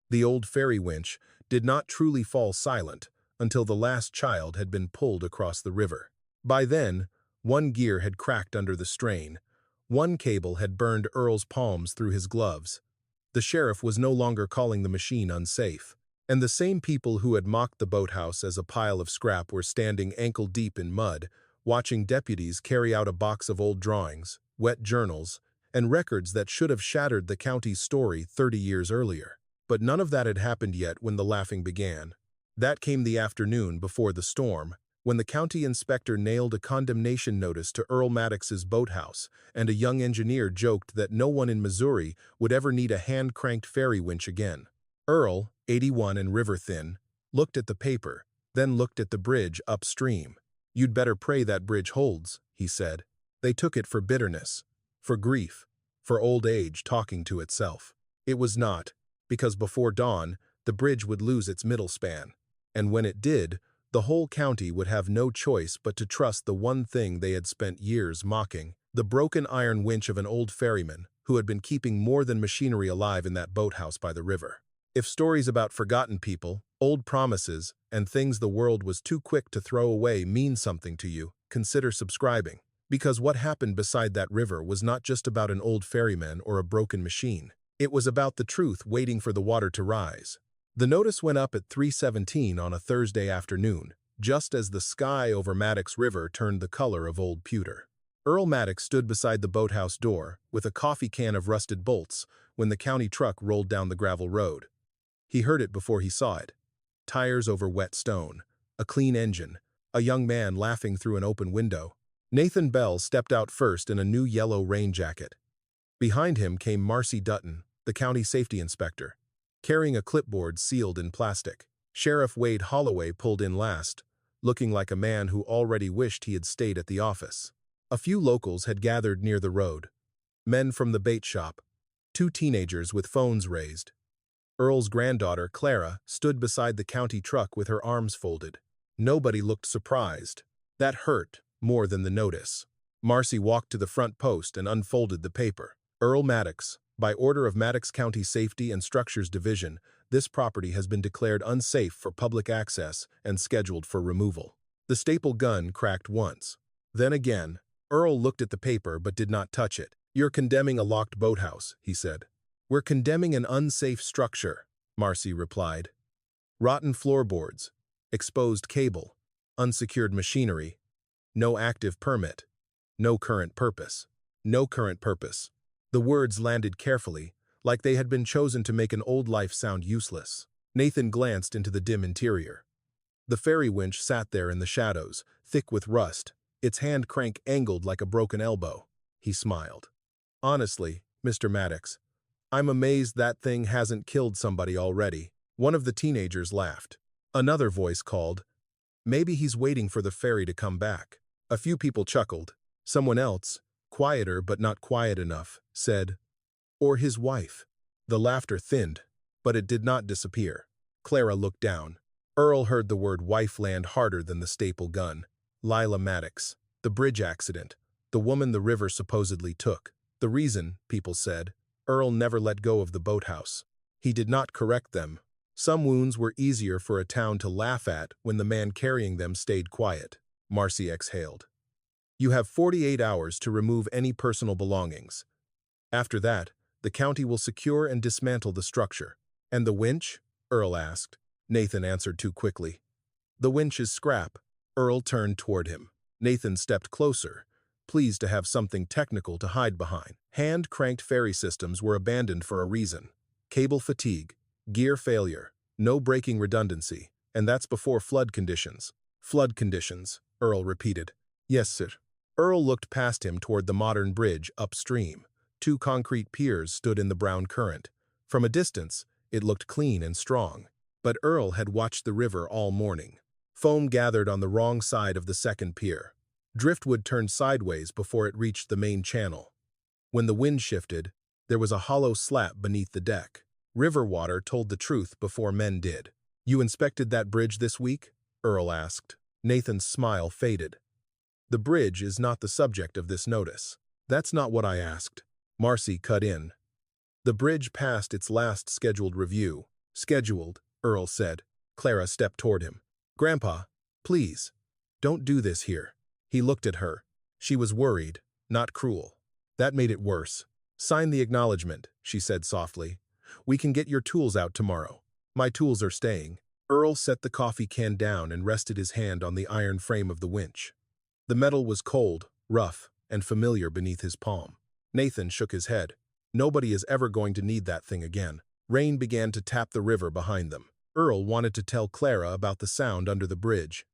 The old ferry winch did not truly fall silent until the last child had been pulled across the river. By then, one gear had cracked under the strain. One cable had burned Earl's palms through his gloves. The sheriff was no longer calling the machine unsafe. And the same people who had mocked the boathouse as a pile of scrap were standing ankle-deep in mud, watching deputies carry out a box of old drawings, wet journals, and records that should have shattered the county's story 30 years earlier. But none of that had happened yet when the laughing began. That came the afternoon before the storm, when the county inspector nailed a condemnation notice to Earl Maddox's boathouse, and a young engineer joked that no one in Missouri would ever need a hand-cranked ferry winch again. Earl, 81 and river-thin, looked at the paper, then looked at the bridge upstream. "You'd better pray that bridge holds," he said. They took it for bitterness, for grief, for old age talking to itself. It was not, because before dawn, the bridge would lose its middle span. And when it did, the whole county would have no choice but to trust the one thing they had spent years mocking, the broken iron winch of an old ferryman who had been keeping more than machinery alive in that boathouse by the river. If stories about forgotten people, old promises, and things the world was too quick to throw away mean something to you, consider subscribing. Because what happened beside that river was not just about an old ferryman or a broken machine. It was about the truth waiting for the water to rise. The notice went up at 3:17 on a Thursday afternoon, just as the sky over Maddox River turned the color of old pewter. Earl Maddox stood beside the boathouse door, with a coffee can of rusted bolts, when the county truck rolled down the gravel road. He heard it before he saw it. Tires over wet stone, a clean engine, a young man laughing through an open window. Nathan Bell stepped out first in a new yellow rain jacket. Behind him came Marcy Dutton, the county safety inspector, carrying a clipboard sealed in plastic. Sheriff Wade Holloway pulled in last, looking like a man who already wished he had stayed at the office. A few locals had gathered near the road. Men from the bait shop, 2 teenagers with phones raised. Earl's granddaughter, Clara, stood beside the county truck with her arms folded. Nobody looked surprised. That hurt more than the notice. Marcy walked to the front post and unfolded the paper. Earl Maddox, by order of Maddox County Safety and Structures Division, this property has been declared unsafe for public access and scheduled for removal. The staple gun cracked once. Then again. Earl looked at the paper but did not touch it. "You're condemning a locked boathouse," he said. "We're condemning an unsafe structure," Marcy replied. "Rotten floorboards, exposed cable, unsecured machinery, no active permit, no current purpose. No current purpose." The words landed carefully, like they had been chosen to make an old life sound useless. Nathan glanced into the dim interior. The ferry winch sat there in the shadows, thick with rust, its hand crank angled like a broken elbow. He smiled. "Honestly, Mr. Maddox, I'm amazed that thing hasn't killed somebody already." One of the teenagers laughed. Another voice called, "Maybe he's waiting for the ferry to come back." A few people chuckled. Someone else, quieter but not quiet enough, said, "Or his wife." The laughter thinned, but it did not disappear. Clara looked down. Earl heard the word wife land harder than the staple gun. Lila Maddox. The bridge accident. The woman the river supposedly took. The reason, people said, Earl never let go of the boathouse. He did not correct them. Some wounds were easier for a town to laugh at when the man carrying them stayed quiet. Marcy exhaled. "You have 48 hours to remove any personal belongings. After that, the county will secure and dismantle the structure." "And the winch?" Earl asked. Nathan answered too quickly. "The winch is scrap." Earl turned toward him. Nathan stepped closer, pleased to have something technical to hide behind. Hand-cranked ferry systems were abandoned for a reason. Cable fatigue, gear failure, no braking redundancy, and that's before flood conditions. "Flood conditions," Earl repeated. "Yes, sir." Earl looked past him toward the modern bridge upstream. 2 concrete piers stood in the brown current. From a distance, it looked clean and strong. But Earl had watched the river all morning. Foam gathered on the wrong side of the second pier. Driftwood turned sideways before it reached the main channel. When the wind shifted, there was a hollow slap beneath the deck. River water told the truth before men did. "You inspected that bridge this week?" Earl asked. Nathan's smile faded. "The bridge is not the subject of this notice." "That's not what I asked." Marcy cut in. "The bridge passed its last scheduled review. Scheduled, Earl said. Clara stepped toward him. Grandpa, please, don't do this here. He looked at her. She was worried, not cruel. That made it worse. Sign the acknowledgement, she said softly. We can get your tools out tomorrow. My tools are staying. Earl set the coffee can down and rested his hand on the iron frame of the winch. The metal was cold, rough, and familiar beneath his palm. Nathan shook his head. Nobody is ever going to need that thing again. Rain began to tap the river behind them. Earl wanted to tell Clara about the sound under the bridge.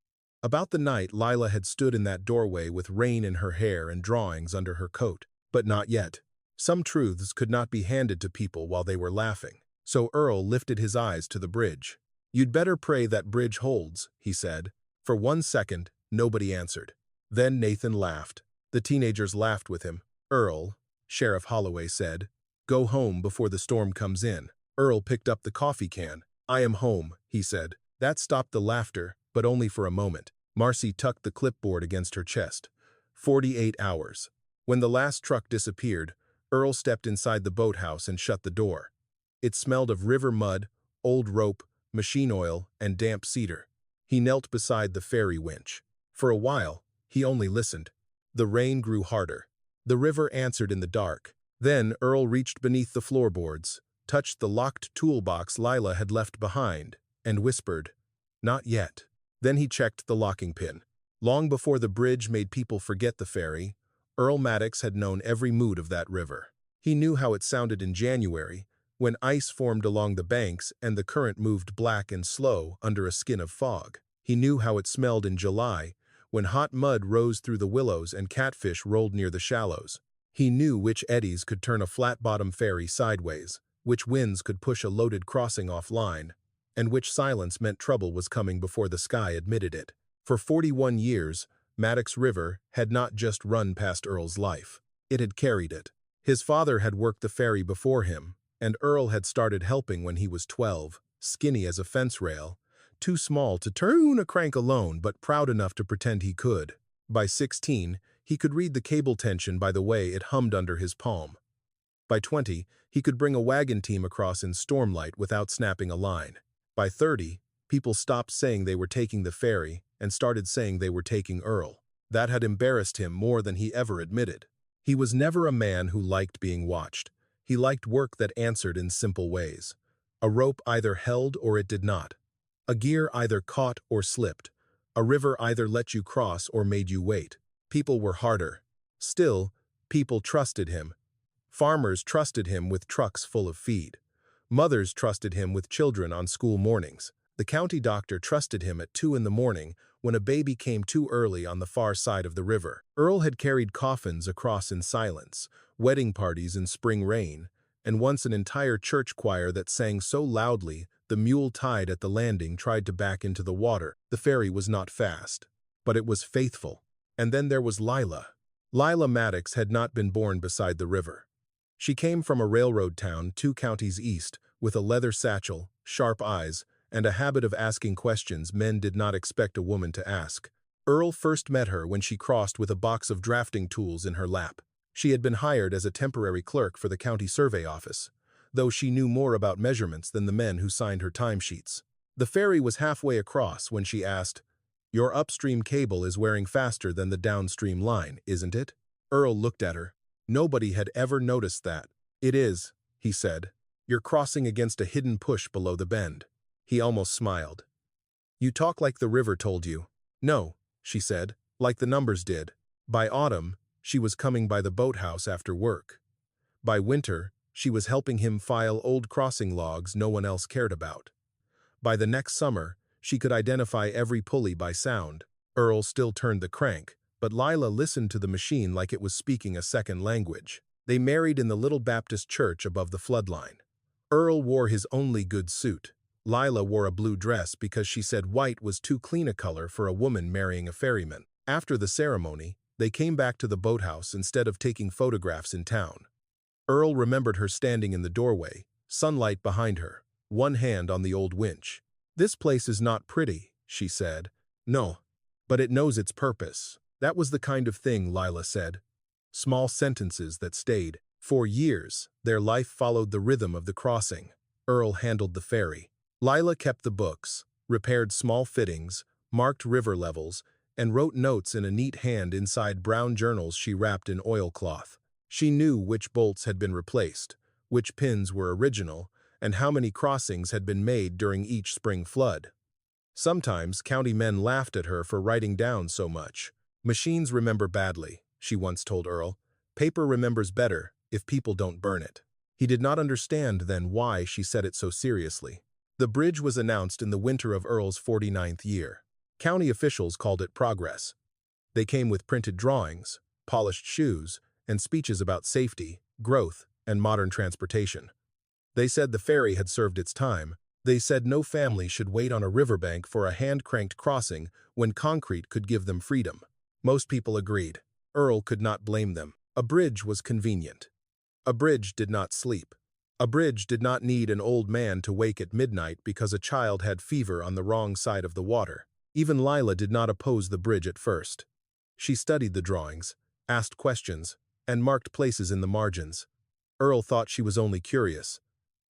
About the night Lila had stood in that doorway with rain in her hair and drawings under her coat. But not yet. Some truths could not be handed to people while they were laughing. So Earl lifted his eyes to the bridge. You'd better pray that bridge holds, he said. For 1 second, nobody answered. Then Nathan laughed. The teenagers laughed with him. Earl, Sheriff Holloway said, go home before the storm comes in. Earl picked up the coffee can. I am home, he said. That stopped the laughter, but only for a moment. Marcy tucked the clipboard against her chest. 48 hours. When the last truck disappeared, Earl stepped inside the boathouse and shut the door. It smelled of river mud, old rope, machine oil, and damp cedar. He knelt beside the ferry winch. For a while, he only listened. The rain grew harder. The river answered in the dark. Then Earl reached beneath the floorboards, touched the locked toolbox Lila had left behind, and whispered, not yet. Then he checked the locking pin. Long before the bridge made people forget the ferry, Earl Maddox had known every mood of that river. He knew how it sounded in January, when ice formed along the banks and the current moved black and slow under a skin of fog. He knew how it smelled in July, when hot mud rose through the willows and catfish rolled near the shallows. He knew which eddies could turn a flat-bottom ferry sideways, which winds could push a loaded crossing offline, and which silence meant trouble was coming before the sky admitted it. For 41 years, Maddox River had not just run past Earl's life. It had carried it. His father had worked the ferry before him, and Earl had started helping when he was 12, skinny as a fence rail, too small to turn a crank alone but proud enough to pretend he could. By 16, he could read the cable tension by the way it hummed under his palm. By 20, he could bring a wagon team across in stormlight without snapping a line. By 30, people stopped saying they were taking the ferry and started saying they were taking Earl. That had embarrassed him more than he ever admitted. He was never a man who liked being watched. He liked work that answered in simple ways. A rope either held or it did not. A gear either caught or slipped. A river either let you cross or made you wait. People were harder. Still, people trusted him. Farmers trusted him with trucks full of feed. Mothers trusted him with children on school mornings. The county doctor trusted him at 2 in the morning when a baby came too early on the far side of the river. Earl had carried coffins across in silence, wedding parties in spring rain, and once an entire church choir that sang so loudly the mule tied at the landing tried to back into the water. The ferry was not fast, but it was faithful. And then there was Lila. Lila Maddox had not been born beside the river. She came from a railroad town 2 counties east, with a leather satchel, sharp eyes, and a habit of asking questions men did not expect a woman to ask. Earl first met her when she crossed with a box of drafting tools in her lap. She had been hired as a temporary clerk for the county survey office, though she knew more about measurements than the men who signed her timesheets. The ferry was halfway across when she asked, "Your upstream cable is wearing faster than the downstream line, isn't it?" Earl looked at her. Nobody had ever noticed that. "It is," he said. "You're crossing against a hidden push below the bend." He almost smiled. "You talk like the river told you." "No," she said, "like the numbers did." By autumn, she was coming by the boathouse after work. By winter, she was helping him file old crossing logs no one else cared about. By the next summer, she could identify every pulley by sound. Earl still turned the crank, but Lila listened to the machine like it was speaking a second language. They married in the little Baptist church above the floodline. Earl wore his only good suit. Lila wore a blue dress because she said white was too clean a color for a woman marrying a ferryman. After the ceremony, they came back to the boathouse instead of taking photographs in town. Earl remembered her standing in the doorway, sunlight behind her, one hand on the old winch. "This place is not pretty," she said. "No, but it knows its purpose." That was the kind of thing Lila said. Small sentences that stayed. For years, their life followed the rhythm of the crossing. Earl handled the ferry. Lila kept the books, repaired small fittings, marked river levels, and wrote notes in a neat hand inside brown journals she wrapped in oilcloth. She knew which bolts had been replaced, which pins were original, and how many crossings had been made during each spring flood. Sometimes county men laughed at her for writing down so much. "Machines remember badly," she once told Earl. "Paper remembers better if people don't burn it." He did not understand then why she said it so seriously. The bridge was announced in the winter of Earl's 49th year. County officials called it progress. They came with printed drawings, polished shoes, and speeches about safety, growth, and modern transportation. They said the ferry had served its time. They said no family should wait on a riverbank for a hand-cranked crossing when concrete could give them freedom. Most people agreed. Earl could not blame them. A bridge was convenient. A bridge did not sleep. A bridge did not need an old man to wake at midnight because a child had fever on the wrong side of the water. Even Lila did not oppose the bridge at first. She studied the drawings, asked questions, and marked places in the margins. Earl thought she was only curious.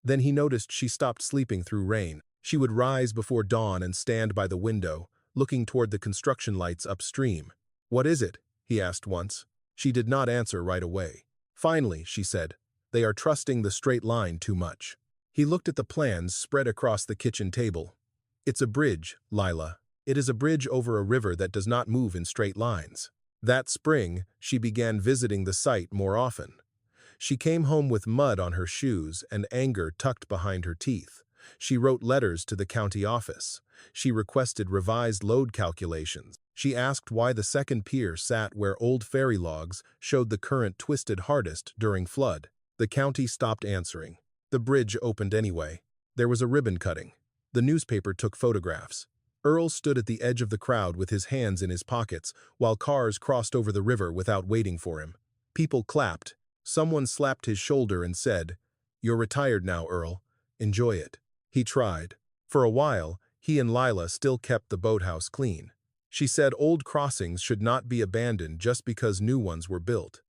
Then he noticed she stopped sleeping through rain. She would rise before dawn and stand by the window, looking toward the construction lights upstream. "What is it?" he asked once. She did not answer right away. Finally, she said, "They are trusting the straight line too much." He looked at the plans spread across the kitchen table. "It's a bridge, Lila. It is a bridge over a river that does not move in straight lines." That spring, she began visiting the site more often. She came home with mud on her shoes and anger tucked behind her teeth. She wrote letters to the county office. She requested revised load calculations. She asked why the second pier sat where old ferry logs showed the current twisted hardest during flood. The county stopped answering. The bridge opened anyway. There was a ribbon cutting. The newspaper took photographs. Earl stood at the edge of the crowd with his hands in his pockets while cars crossed over the river without waiting for him. People clapped. Someone slapped his shoulder and said, "You're retired now, Earl. Enjoy it." He tried. For a while, he and Lila still kept the boathouse clean. She said old crossings should not be abandoned just because new ones were built.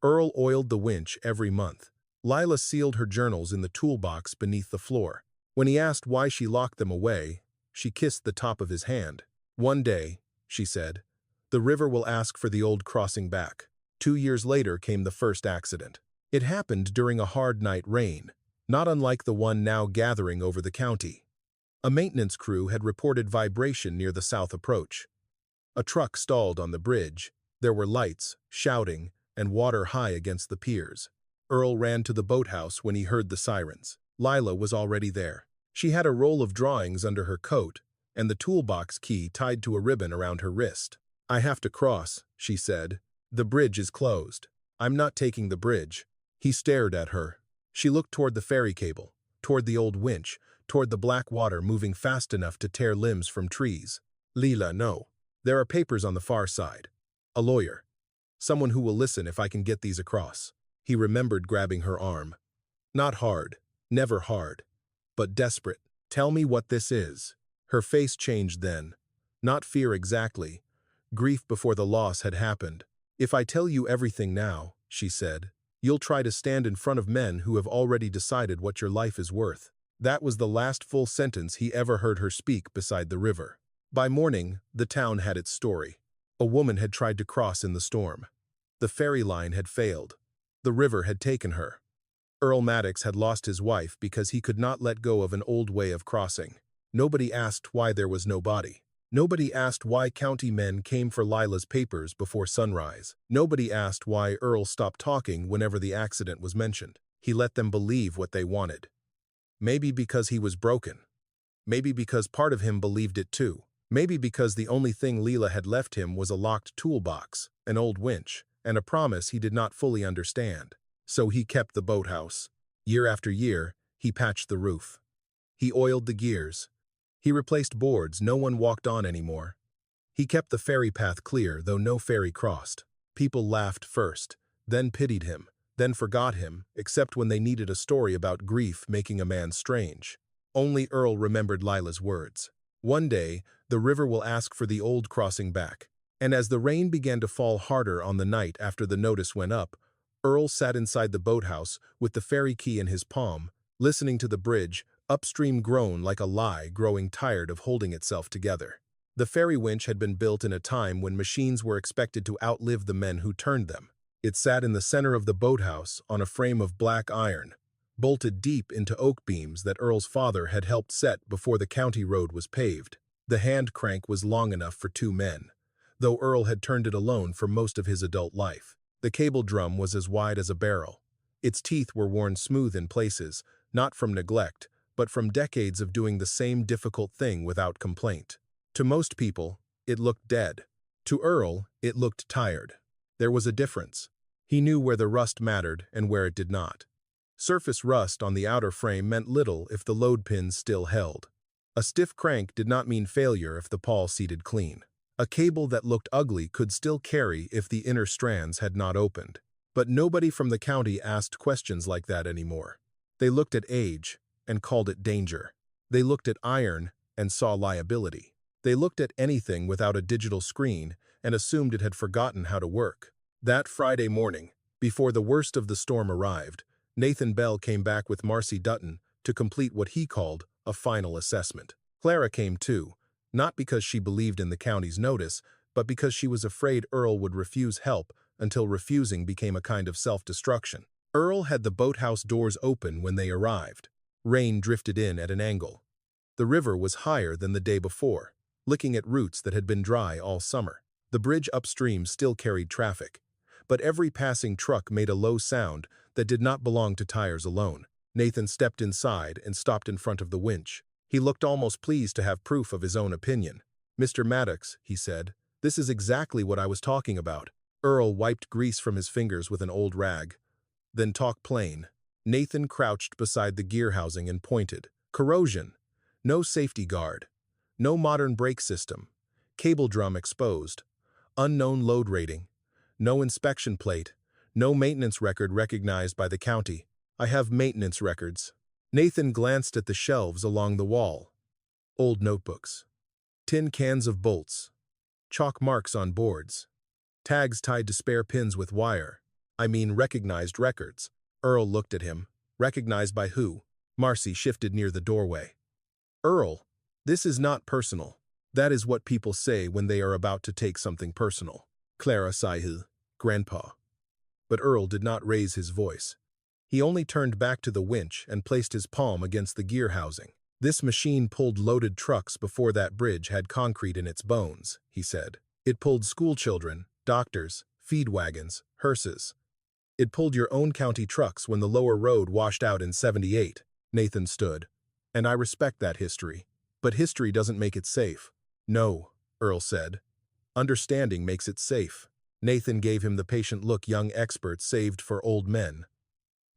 Earl oiled the winch every month. Lila sealed her journals in the toolbox beneath the floor. When he asked why she locked them away, she kissed the top of his hand. "One day," she said, "the river will ask for the old crossing back." 2 years later came the first accident. It happened during a hard night rain, not unlike the one now gathering over the county. A maintenance crew had reported vibration near the south approach. A truck stalled on the bridge. There were lights, shouting, and water high against the piers. Earl ran to the boathouse when he heard the sirens. Lila was already there. She had a roll of drawings under her coat and the toolbox key tied to a ribbon around her wrist. "I have to cross," she said. "The bridge is closed. I'm not taking the bridge." He stared at her. She looked toward the ferry cable, toward the old winch, toward the black water moving fast enough to tear limbs from trees. "Lila, no. There are papers on the far side. A lawyer. Someone who will listen if I can get these across." He remembered grabbing her arm. Not hard, never hard, but desperate. "Tell me what this is." Her face changed then. Not fear exactly. Grief before the loss had happened. "If I tell you everything now," she said, "you'll try to stand in front of men who have already decided what your life is worth." That was the last full sentence he ever heard her speak beside the river. By morning, the town had its story. A woman had tried to cross in the storm. The ferry line had failed. The river had taken her. Earl Maddox had lost his wife because he could not let go of an old way of crossing. Nobody asked why there was no body. Nobody asked why county men came for Lila's papers before sunrise. Nobody asked why Earl stopped talking whenever the accident was mentioned. He let them believe what they wanted. Maybe because he was broken. Maybe because part of him believed it too. Maybe because the only thing Lila had left him was a locked toolbox, an old winch, and a promise he did not fully understand. So he kept the boathouse. Year after year, he patched the roof. He oiled the gears. He replaced boards no one walked on anymore. He kept the ferry path clear, though no ferry crossed. People laughed first, then pitied him, then forgot him, except when they needed a story about grief making a man strange. Only Earl remembered Lila's words. One day, the river will ask for the old crossing back. And as the rain began to fall harder on the night after the notice went up, Earl sat inside the boathouse with the ferry key in his palm, listening to the bridge, upstream groaned like a lie growing tired of holding itself together. The ferry winch had been built in a time when machines were expected to outlive the men who turned them. It sat in the center of the boathouse on a frame of black iron, bolted deep into oak beams that Earl's father had helped set before the county road was paved. The hand crank was long enough for 2 men, though Earl had turned it alone for most of his adult life. The cable drum was as wide as a barrel. Its teeth were worn smooth in places, not from neglect, but from decades of doing the same difficult thing without complaint. To most people, it looked dead. To Earl, it looked tired. There was a difference. He knew where the rust mattered and where it did not. Surface rust on the outer frame meant little if the load pins still held. A stiff crank did not mean failure if the pawl seated clean. A cable that looked ugly could still carry if the inner strands had not opened. But nobody from the county asked questions like that anymore. They looked at age and called it danger. They looked at iron and saw liability. They looked at anything without a digital screen and assumed it had forgotten how to work. That Friday morning, before the worst of the storm arrived, Nathan Bell came back with Marcy Dutton to complete what he called a final assessment. Clara came too, not because she believed in the county's notice, but because she was afraid Earl would refuse help until refusing became a kind of self-destruction. Earl had the boathouse doors open when they arrived. Rain drifted in at an angle. The river was higher than the day before, licking at roots that had been dry all summer. The bridge upstream still carried traffic, but every passing truck made a low sound that did not belong to tires alone. Nathan stepped inside and stopped in front of the winch. He looked almost pleased to have proof of his own opinion. "Mr. Maddox," he said, "this is exactly what I was talking about." Earl wiped grease from his fingers with an old rag. "Then talk plain." Nathan crouched beside the gear housing and pointed. "Corrosion. No safety guard. No modern brake system. Cable drum exposed. Unknown load rating. No inspection plate. No maintenance record recognized by the county. I have maintenance records." Nathan glanced at the shelves along the wall. Old notebooks. Tin cans of bolts. Chalk marks on boards. Tags tied to spare pins with wire. "I mean recognized records." Earl looked at him. "Recognized by who?" Marcy shifted near the doorway. "Earl, this is not personal. That is what people say when they are about to take something personal." Clara sighed. "Grandpa." But Earl did not raise his voice. He only turned back to the winch and placed his palm against the gear housing. "This machine pulled loaded trucks before that bridge had concrete in its bones," he said. "It pulled schoolchildren, doctors, feed wagons, hearses. It pulled your own county trucks when the lower road washed out in '78. Nathan stood. "And I respect that history. But history doesn't make it safe." "No," Earl said. "Understanding makes it safe." Nathan gave him the patient look young experts saved for old men.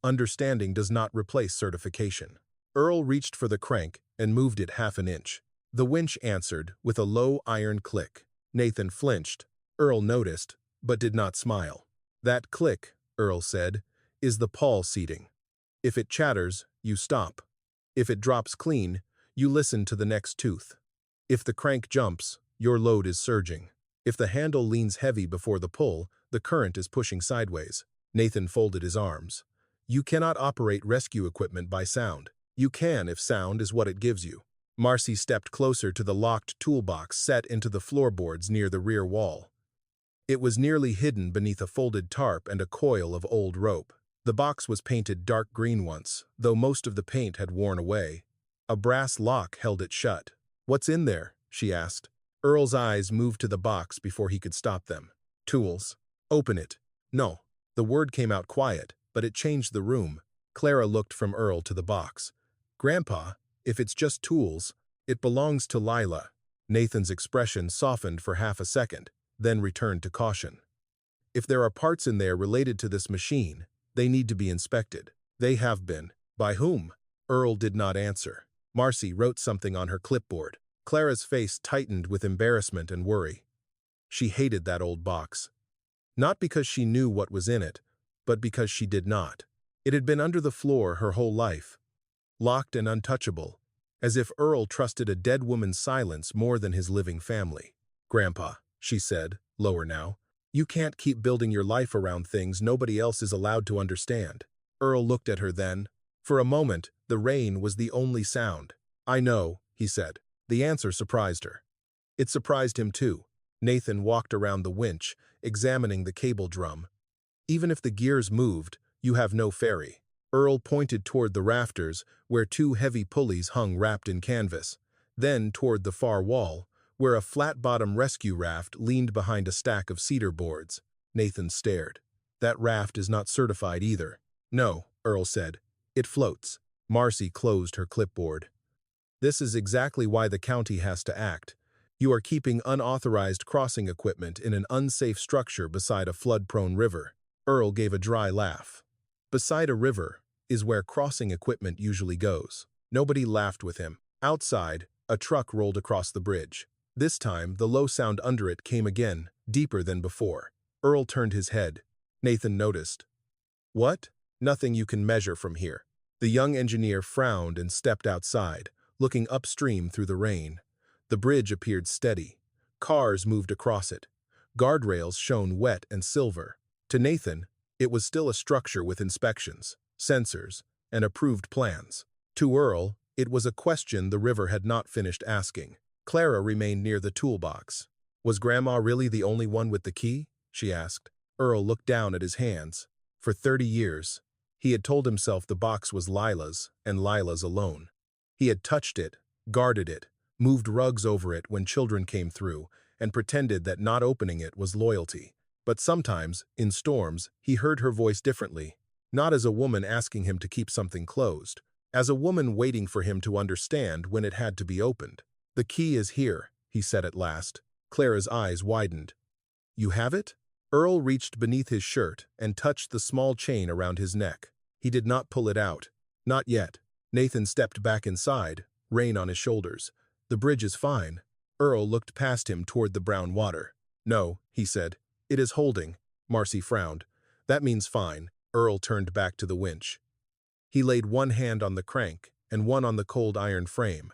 "Understanding does not replace certification." Earl reached for the crank and moved it half an inch. The winch answered with a low iron click. Nathan flinched. Earl noticed, but did not smile. "That click," Earl said, "is the pawl seating. If it chatters, you stop. If it drops clean, you listen to the next tooth. If the crank jumps, your load is surging. If the handle leans heavy before the pull, the current is pushing sideways." Nathan folded his arms. "You cannot operate rescue equipment by sound. You can if sound is what it gives you." Marcy stepped closer to the locked toolbox set into the floorboards near the rear wall. It was nearly hidden beneath a folded tarp and a coil of old rope. The box was painted dark green once, though most of the paint had worn away. A brass lock held it shut. "What's in there?" she asked. Earl's eyes moved to the box before he could stop them. "Tools." "Open it." "No." The word came out quiet, but it changed the room. Clara looked from Earl to the box. "Grandpa, if it's just tools, it belongs to Lila." Nathan's expression softened for half a second, then returned to caution. "If there are parts in there related to this machine, they need to be inspected." "They have been." "By whom?" Earl did not answer. Marcy wrote something on her clipboard. Clara's face tightened with embarrassment and worry. She hated that old box. Not because she knew what was in it, but because she did not. It had been under the floor her whole life, locked and untouchable, as if Earl trusted a dead woman's silence more than his living family. "Grandpa," she said, lower now, "you can't keep building your life around things nobody else is allowed to understand." Earl looked at her then, For a moment, the rain was the only sound. "I know," he said. The answer surprised her. It surprised him too. Nathan walked around the winch, examining the cable drum. "Even if the gears moved, you have no ferry." Earl pointed toward the rafters, where two heavy pulleys hung wrapped in canvas, then toward the far wall, where a flat-bottom rescue raft leaned behind a stack of cedar boards. Nathan stared. "That raft is not certified either." "No," Earl said. "It floats." Marcy closed her clipboard. "This is exactly why the county has to act. You are keeping unauthorized crossing equipment in an unsafe structure beside a flood-prone river." Earl gave a dry laugh. "Beside a river is where crossing equipment usually goes." Nobody laughed with him. Outside, a truck rolled across the bridge. This time, the low sound under it came again, deeper than before. Earl turned his head. Nathan noticed. "What?" "Nothing you can measure from here." The young engineer frowned and stepped outside, looking upstream through the rain. The bridge appeared steady. Cars moved across it. Guardrails shone wet and silver. To Nathan, it was still a structure with inspections, sensors, and approved plans. To Earl, it was a question the river had not finished asking. Clara remained near the toolbox. "Was Grandma really the only one with the key?" she asked. Earl looked down at his hands. For 30 years, he had told himself the box was Lila's and Lila's alone. He had touched it, guarded it, moved rugs over it when children came through, and pretended that not opening it was loyalty. But sometimes, in storms, he heard her voice differently, not as a woman asking him to keep something closed, as a woman waiting for him to understand when it had to be opened. "The key is here," he said at last. Clara's eyes widened. "You have it?" Earl reached beneath his shirt and touched the small chain around his neck. He did not pull it out. "Not yet." Nathan stepped back inside, rain on his shoulders. "The bridge is fine." Earl looked past him toward the brown water. "No," he said. "It is holding." Marcy frowned. "That means fine." Earl turned back to the winch. He laid one hand on the crank and one on the cold iron frame,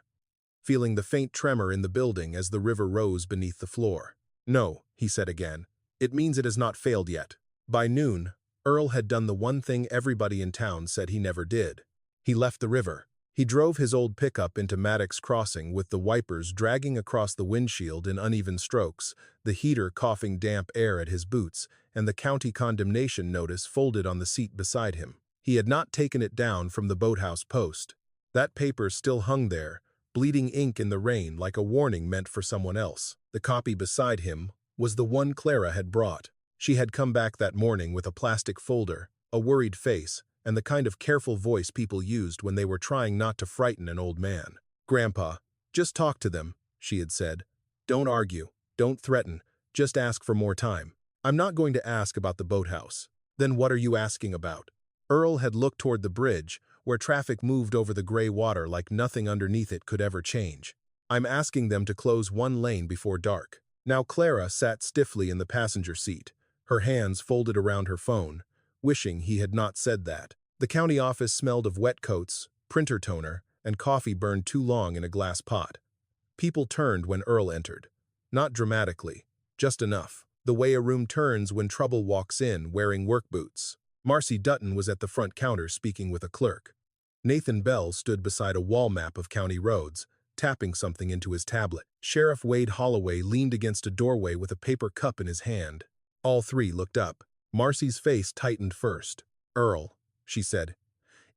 feeling the faint tremor in the building as the river rose beneath the floor. "No," he said again. "It means it has not failed yet." By noon, Earl had done the one thing everybody in town said he never did. He left the river. He drove his old pickup into Maddox Crossing with the wipers dragging across the windshield in uneven strokes, the heater coughing damp air at his boots, and the county condemnation notice folded on the seat beside him. He had not taken it down from the boathouse post. That paper still hung there, bleeding ink in the rain like a warning meant for someone else. The copy beside him was the one Clara had brought. She had come back that morning with a plastic folder, a worried face, and the kind of careful voice people used when they were trying not to frighten an old man. "Grandpa, just talk to them," she had said. "Don't argue, don't threaten, just ask for more time." "I'm not going to ask about the boathouse." "Then what are you asking about?" Earl had looked toward the bridge, where traffic moved over the gray water like nothing underneath it could ever change. "I'm asking them to close one lane before dark." Now Clara sat stiffly in the passenger seat, her hands folded around her phone, wishing he had not said that. The county office smelled of wet coats, printer toner, and coffee burned too long in a glass pot. People turned when Earl entered. Not dramatically, just enough. The way a room turns when trouble walks in wearing work boots. Marcy Dutton was at the front counter speaking with a clerk. Nathan Bell stood beside a wall map of county roads, tapping something into his tablet. Sheriff Wade Holloway leaned against a doorway with a paper cup in his hand. All three looked up. Marcy's face tightened first. "Earl," she said,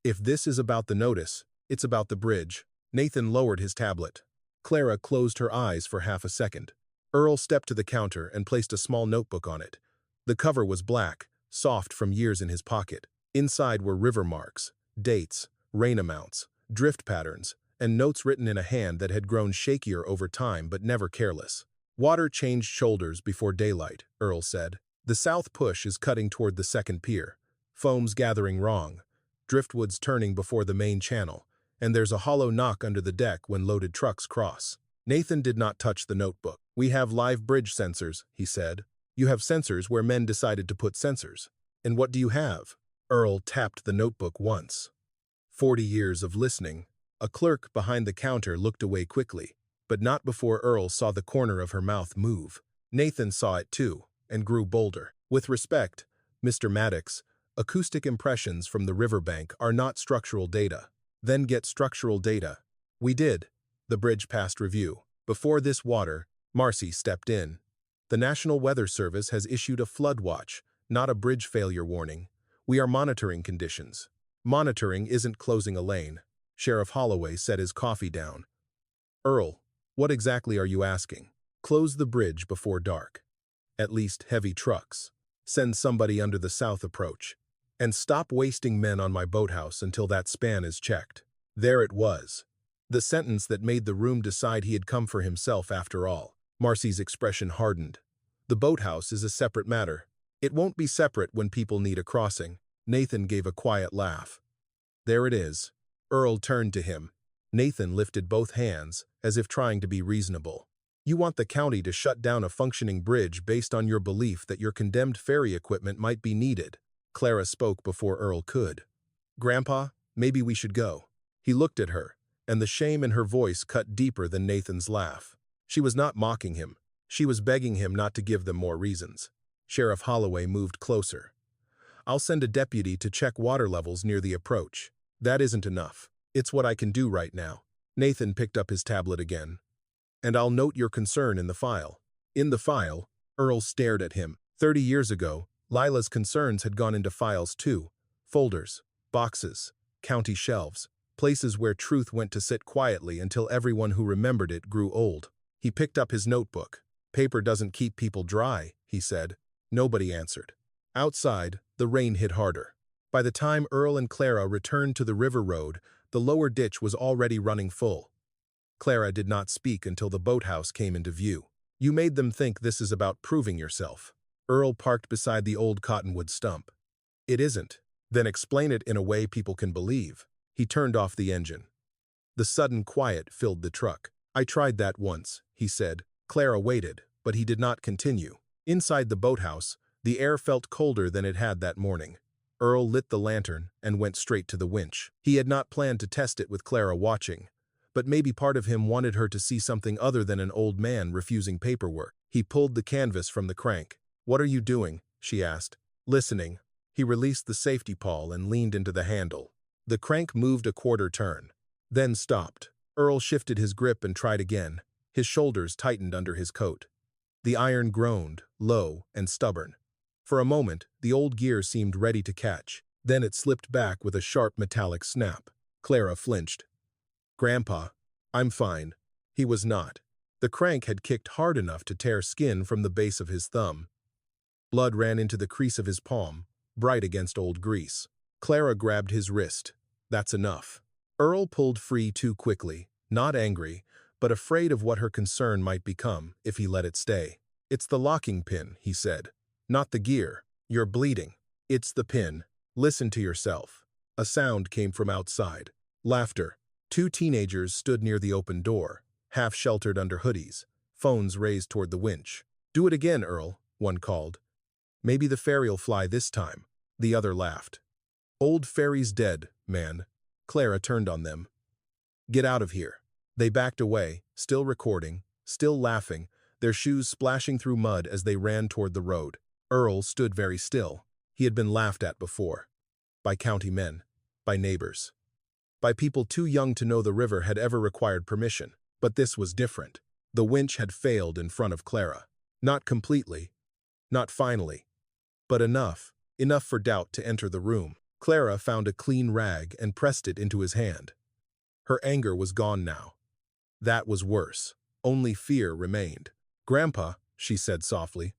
"if this is about the notice, it's about the bridge." Nathan lowered his tablet. Clara closed her eyes for half a second. Earl stepped to the counter and placed a small notebook on it. The cover was black, soft from years in his pocket. Inside were river marks, dates, rain amounts, drift patterns, and notes written in a hand that had grown shakier over time but never careless. "Water changed shoulders before daylight," Earl said. "The south push is cutting toward the second pier. Foam's gathering wrong. Driftwood's turning before the main channel, and there's a hollow knock under the deck when loaded trucks cross." Nathan did not touch the notebook. "We have live bridge sensors," he said. "You have sensors where men decided to put sensors. And what do you have?" Earl tapped the notebook once. 40 years of listening. A clerk behind the counter looked away quickly, but not before Earl saw the corner of her mouth move. Nathan saw it too, and grew bolder. "With respect, Mr. Maddox, Acoustic impressions from the riverbank are not structural data. Then get structural data. We did. The bridge passed review. Before this water, Marcy stepped in. The National Weather Service has issued a flood watch, not a bridge failure warning. We are monitoring conditions. Monitoring isn't closing a lane. Sheriff Holloway set his coffee down. Earl, what exactly are you asking? Close the bridge before dark. At least heavy trucks. Send somebody under the south approach. And stop wasting men on my boathouse until that span is checked. There it was. The sentence that made the room decide he had come for himself after all. Marcy's expression hardened. The boathouse is a separate matter. It won't be separate when people need a crossing. Nathan gave a quiet laugh. There it is. Earl turned to him. Nathan lifted both hands, as if trying to be reasonable. You want the county to shut down a functioning bridge based on your belief that your condemned ferry equipment might be needed. Clara spoke before Earl could. Grandpa, maybe we should go. He looked at her, and the shame in her voice cut deeper than Nathan's laugh. She was not mocking him. She was begging him not to give them more reasons. Sheriff Holloway moved closer. I'll send a deputy to check water levels near the approach. That isn't enough. It's what I can do right now. Nathan picked up his tablet again. And I'll note your concern in the file. In the file, Earl stared at him. 30 years ago, Lila's concerns had gone into files too. Folders, boxes, county shelves, places where truth went to sit quietly until everyone who remembered it grew old. He picked up his notebook. Paper doesn't keep people dry, he said. Nobody answered. Outside, the rain hit harder. By the time Earl and Clara returned to the river road, the lower ditch was already running full. Clara did not speak until the boathouse came into view. You made them think this is about proving yourself. Earl parked beside the old cottonwood stump. It isn't. Then explain it in a way people can believe. He turned off the engine. The sudden quiet filled the truck. I tried that once, he said. Clara waited, but he did not continue. Inside the boathouse, the air felt colder than it had that morning. Earl lit the lantern and went straight to the winch. He had not planned to test it with Clara watching, but maybe part of him wanted her to see something other than an old man refusing paperwork. He pulled the canvas from the crank. What are you doing? She asked. Listening. He released the safety pawl and leaned into the handle. The crank moved a quarter turn, then stopped. Earl shifted his grip and tried again. His shoulders tightened under his coat. The iron groaned, low and stubborn. For a moment, the old gear seemed ready to catch. Then it slipped back with a sharp metallic snap. Clara flinched. Grandpa, I'm fine. He was not. The crank had kicked hard enough to tear skin from the base of his thumb. Blood ran into the crease of his palm, bright against old grease. Clara grabbed his wrist. That's enough. Earl pulled free too quickly, not angry, but afraid of what her concern might become if he let it stay. It's the locking pin, he said. Not the gear. You're bleeding. It's the pin. Listen to yourself. A sound came from outside. Laughter. Two teenagers stood near the open door, half sheltered under hoodies, phones raised toward the winch. Do it again, Earl, one called. Maybe the ferry'll fly this time. The other laughed. Old Ferry's dead, man. Clara turned on them. Get out of here. They backed away, still recording, still laughing, their shoes splashing through mud as they ran toward the road. Earl stood very still. He had been laughed at before. By county men. By neighbors. By people too young to know the river had ever required permission. But this was different. The winch had failed in front of Clara. Not completely. Not finally. But enough. Enough for doubt to enter the room. Clara found a clean rag and pressed it into his hand. Her anger was gone now. That was worse. Only fear remained. Grandpa, she said softly.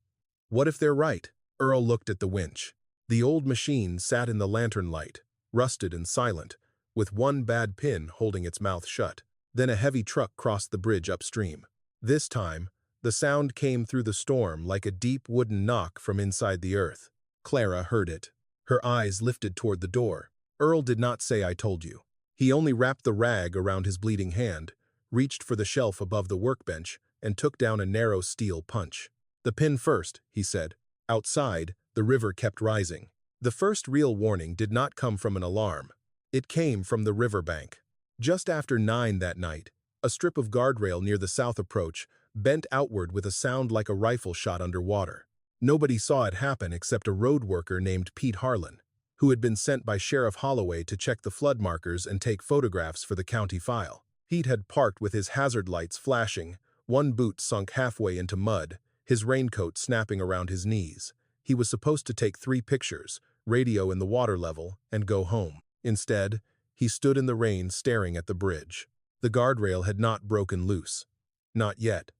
What if they're right? Earl looked at the winch. The old machine sat in the lantern light, rusted and silent, with one bad pin holding its mouth shut. Then a heavy truck crossed the bridge upstream. This time, the sound came through the storm like a deep wooden knock from inside the earth. Clara heard it. Her eyes lifted toward the door. Earl did not say I told you. He only wrapped the rag around his bleeding hand, reached for the shelf above the workbench, and took down a narrow steel punch. The pin first, he said. Outside, the river kept rising. The first real warning did not come from an alarm. It came from the riverbank. Just after 9 that night, a strip of guardrail near the south approach bent outward with a sound like a rifle shot underwater. Nobody saw it happen except a road worker named Pete Harlan. who had been sent by Sheriff Holloway to check the flood markers and take photographs for the county file. Pete had parked with his hazard lights flashing, one boot sunk halfway into mud, his raincoat snapping around his knees. He was supposed to take 3 pictures, radio in the water level, and go home. Instead, he stood in the rain staring at the bridge. The guardrail had not broken loose. Not yet.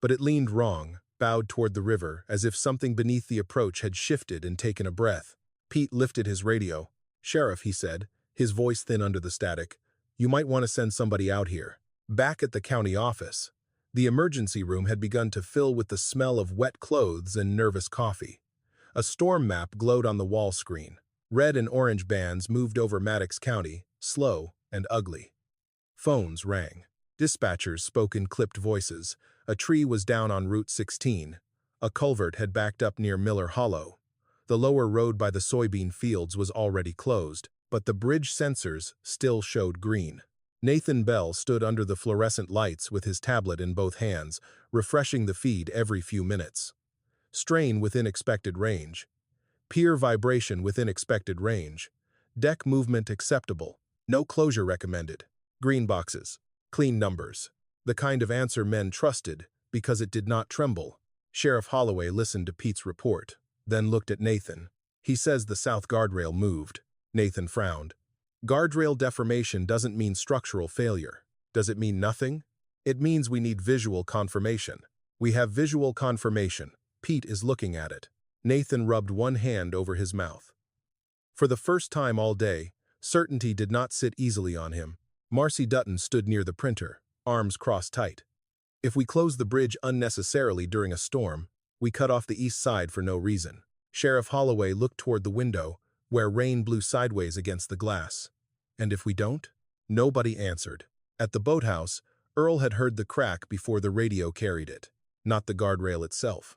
But it leaned wrong, bowed toward the river, as if something beneath the approach had shifted and taken a breath. Pete lifted his radio. "Sheriff," he said, his voice thin under the static, "you might want to send somebody out here." Back at the county office, the emergency room had begun to fill with the smell of wet clothes and nervous coffee. A storm map glowed on the wall screen. Red and orange bands moved over Maddox County, slow and ugly. Phones rang. Dispatchers spoke in clipped voices. A tree was down on Route 16. A culvert had backed up near Miller Hollow. The lower road by the soybean fields was already closed, but the bridge sensors still showed green. Nathan Bell stood under the fluorescent lights with his tablet in both hands, refreshing the feed every few minutes. Strain within expected range. Pier vibration within expected range. Deck movement acceptable. No closure recommended. Green boxes. Clean numbers. The kind of answer men trusted, because it did not tremble. Sheriff Holloway listened to Pete's report, then looked at Nathan. "He says the south guardrail moved." Nathan frowned. "Guardrail deformation doesn't mean structural failure. Does it mean nothing? It means we need visual confirmation. We have visual confirmation. Pete is looking at it." Nathan rubbed one hand over his mouth. For the first time all day, certainty did not sit easily on him. Marcy Dutton stood near the printer, arms crossed tight. "If we close the bridge unnecessarily during a storm, we cut off the east side for no reason." Sheriff Holloway looked toward the window, where rain blew sideways against the glass. "And if we don't?" Nobody answered. At the boathouse, Earl had heard the crack before the radio carried it, not the guardrail itself.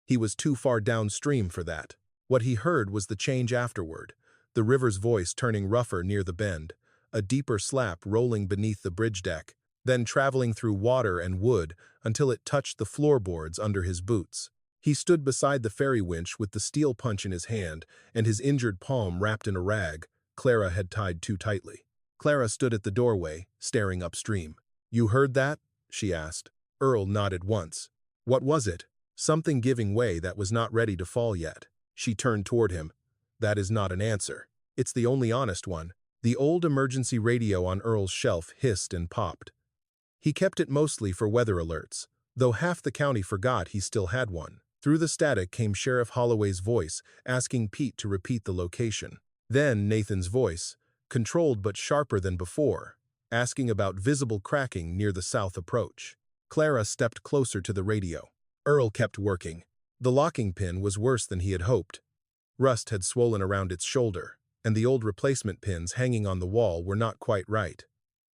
He was too far downstream for that. What he heard was the change afterward, the river's voice turning rougher near the bend, a deeper slap rolling beneath the bridge deck, then traveling through water and wood until it touched the floorboards under his boots. He stood beside the ferry winch with the steel punch in his hand and his injured palm wrapped in a rag Clara had tied too tightly. Clara stood at the doorway, staring upstream. "You heard that?" she asked. Earl nodded once. "What was it?" "Something giving way that was not ready to fall yet." She turned toward him. "That is not an answer. It's the only honest one." The old emergency radio on Earl's shelf hissed and popped. He kept it mostly for weather alerts, though half the county forgot he still had one. Through the static came Sheriff Holloway's voice, asking Pete to repeat the location. Then Nathan's voice, controlled but sharper than before, asking about visible cracking near the south approach. Clara stepped closer to the radio. Earl kept working. The locking pin was worse than he had hoped. Rust had swollen around its shoulder, and the old replacement pins hanging on the wall were not quite right.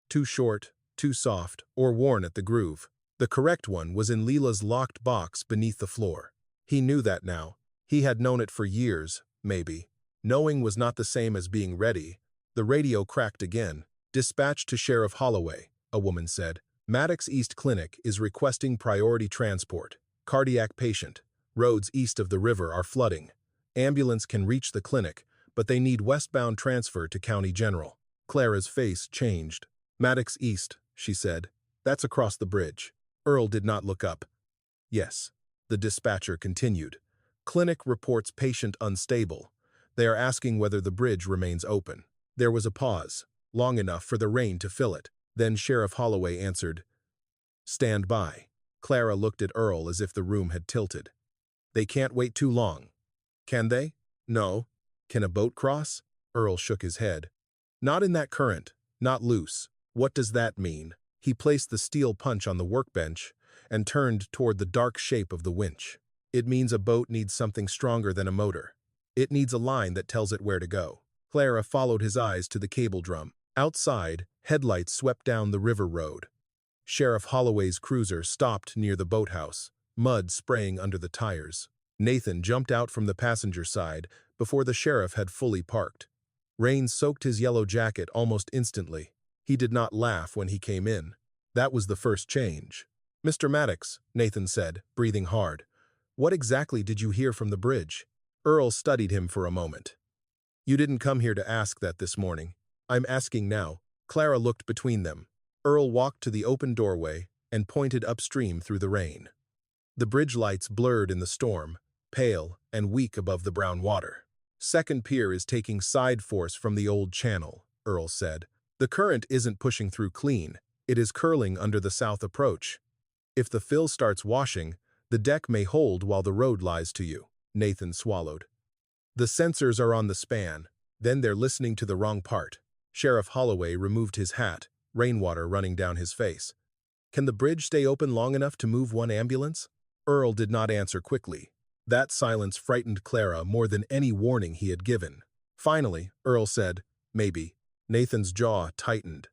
Too short, too soft, or worn at the groove. The correct one was in Leela's locked box beneath the floor. He knew that now. He had known it for years, maybe. Knowing was not the same as being ready. The radio cracked again. "Dispatch to Sheriff Holloway," a woman said. "Maddox East Clinic is requesting priority transport. Cardiac patient. Roads east of the river are flooding. Ambulance can reach the clinic, but they need westbound transfer to County General." Clara's face changed. "Maddox East," she said. "That's across the bridge." Earl did not look up. "Yes," the dispatcher continued. "Clinic reports patient unstable. They are asking whether the bridge remains open." There was a pause, long enough for the rain to fill it. Then Sheriff Holloway answered, "Stand by." Clara looked at Earl as if the room had tilted. "They can't wait too long." "Can they?" "No." "Can a boat cross?" Earl shook his head. "Not in that current, not loose." "What does that mean?" He placed the steel punch on the workbench and turned toward the dark shape of the winch. "It means a boat needs something stronger than a motor. It needs a line that tells it where to go." Clara followed his eyes to the cable drum. Outside, headlights swept down the river road. Sheriff Holloway's cruiser stopped near the boathouse, mud spraying under the tires. Nathan jumped out from the passenger side before the sheriff had fully parked. Rain soaked his yellow jacket almost instantly. He did not laugh when he came in. That was the first change. "Mr. Maddox," Nathan said, breathing hard, "what exactly did you hear from the bridge?" Earl studied him for a moment. You didn't come here to ask that this morning. I'm asking now. Clara looked between them. Earl walked to the open doorway and pointed upstream through the rain. The bridge lights blurred in the storm, pale and weak above the brown water. Second pier is taking side force from the old channel, Earl said. The current isn't pushing through clean, it is curling under the south approach. If the fill starts washing, the deck may hold while the road lies to you. Nathan swallowed. The sensors are on the span, then they're listening to the wrong part. Sheriff Holloway removed his hat, rainwater running down his face. Can the bridge stay open long enough to move one ambulance? Earl did not answer quickly. That silence frightened Clara more than any warning he had given. Finally, Earl said, maybe. Nathan's jaw tightened.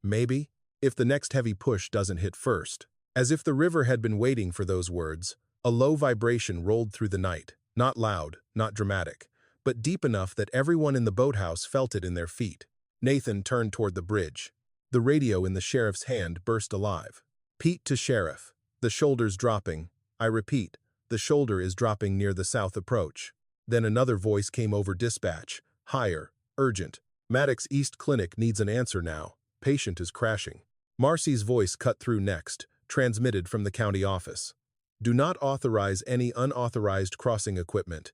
Maybe? If the next heavy push doesn't hit first. As if the river had been waiting for those words, a low vibration rolled through the night, not loud, not dramatic, but deep enough that everyone in the boathouse felt it in their feet. Nathan turned toward the bridge. The radio in the sheriff's hand burst alive. Pete to sheriff. The shoulder's dropping. I repeat, the shoulder is dropping near the south approach. Then another voice came over dispatch. Higher. Urgent. Maddox East Clinic needs an answer now. Patient is crashing. Marcy's voice cut through next, transmitted from the county office. Do not authorize any unauthorized crossing equipment.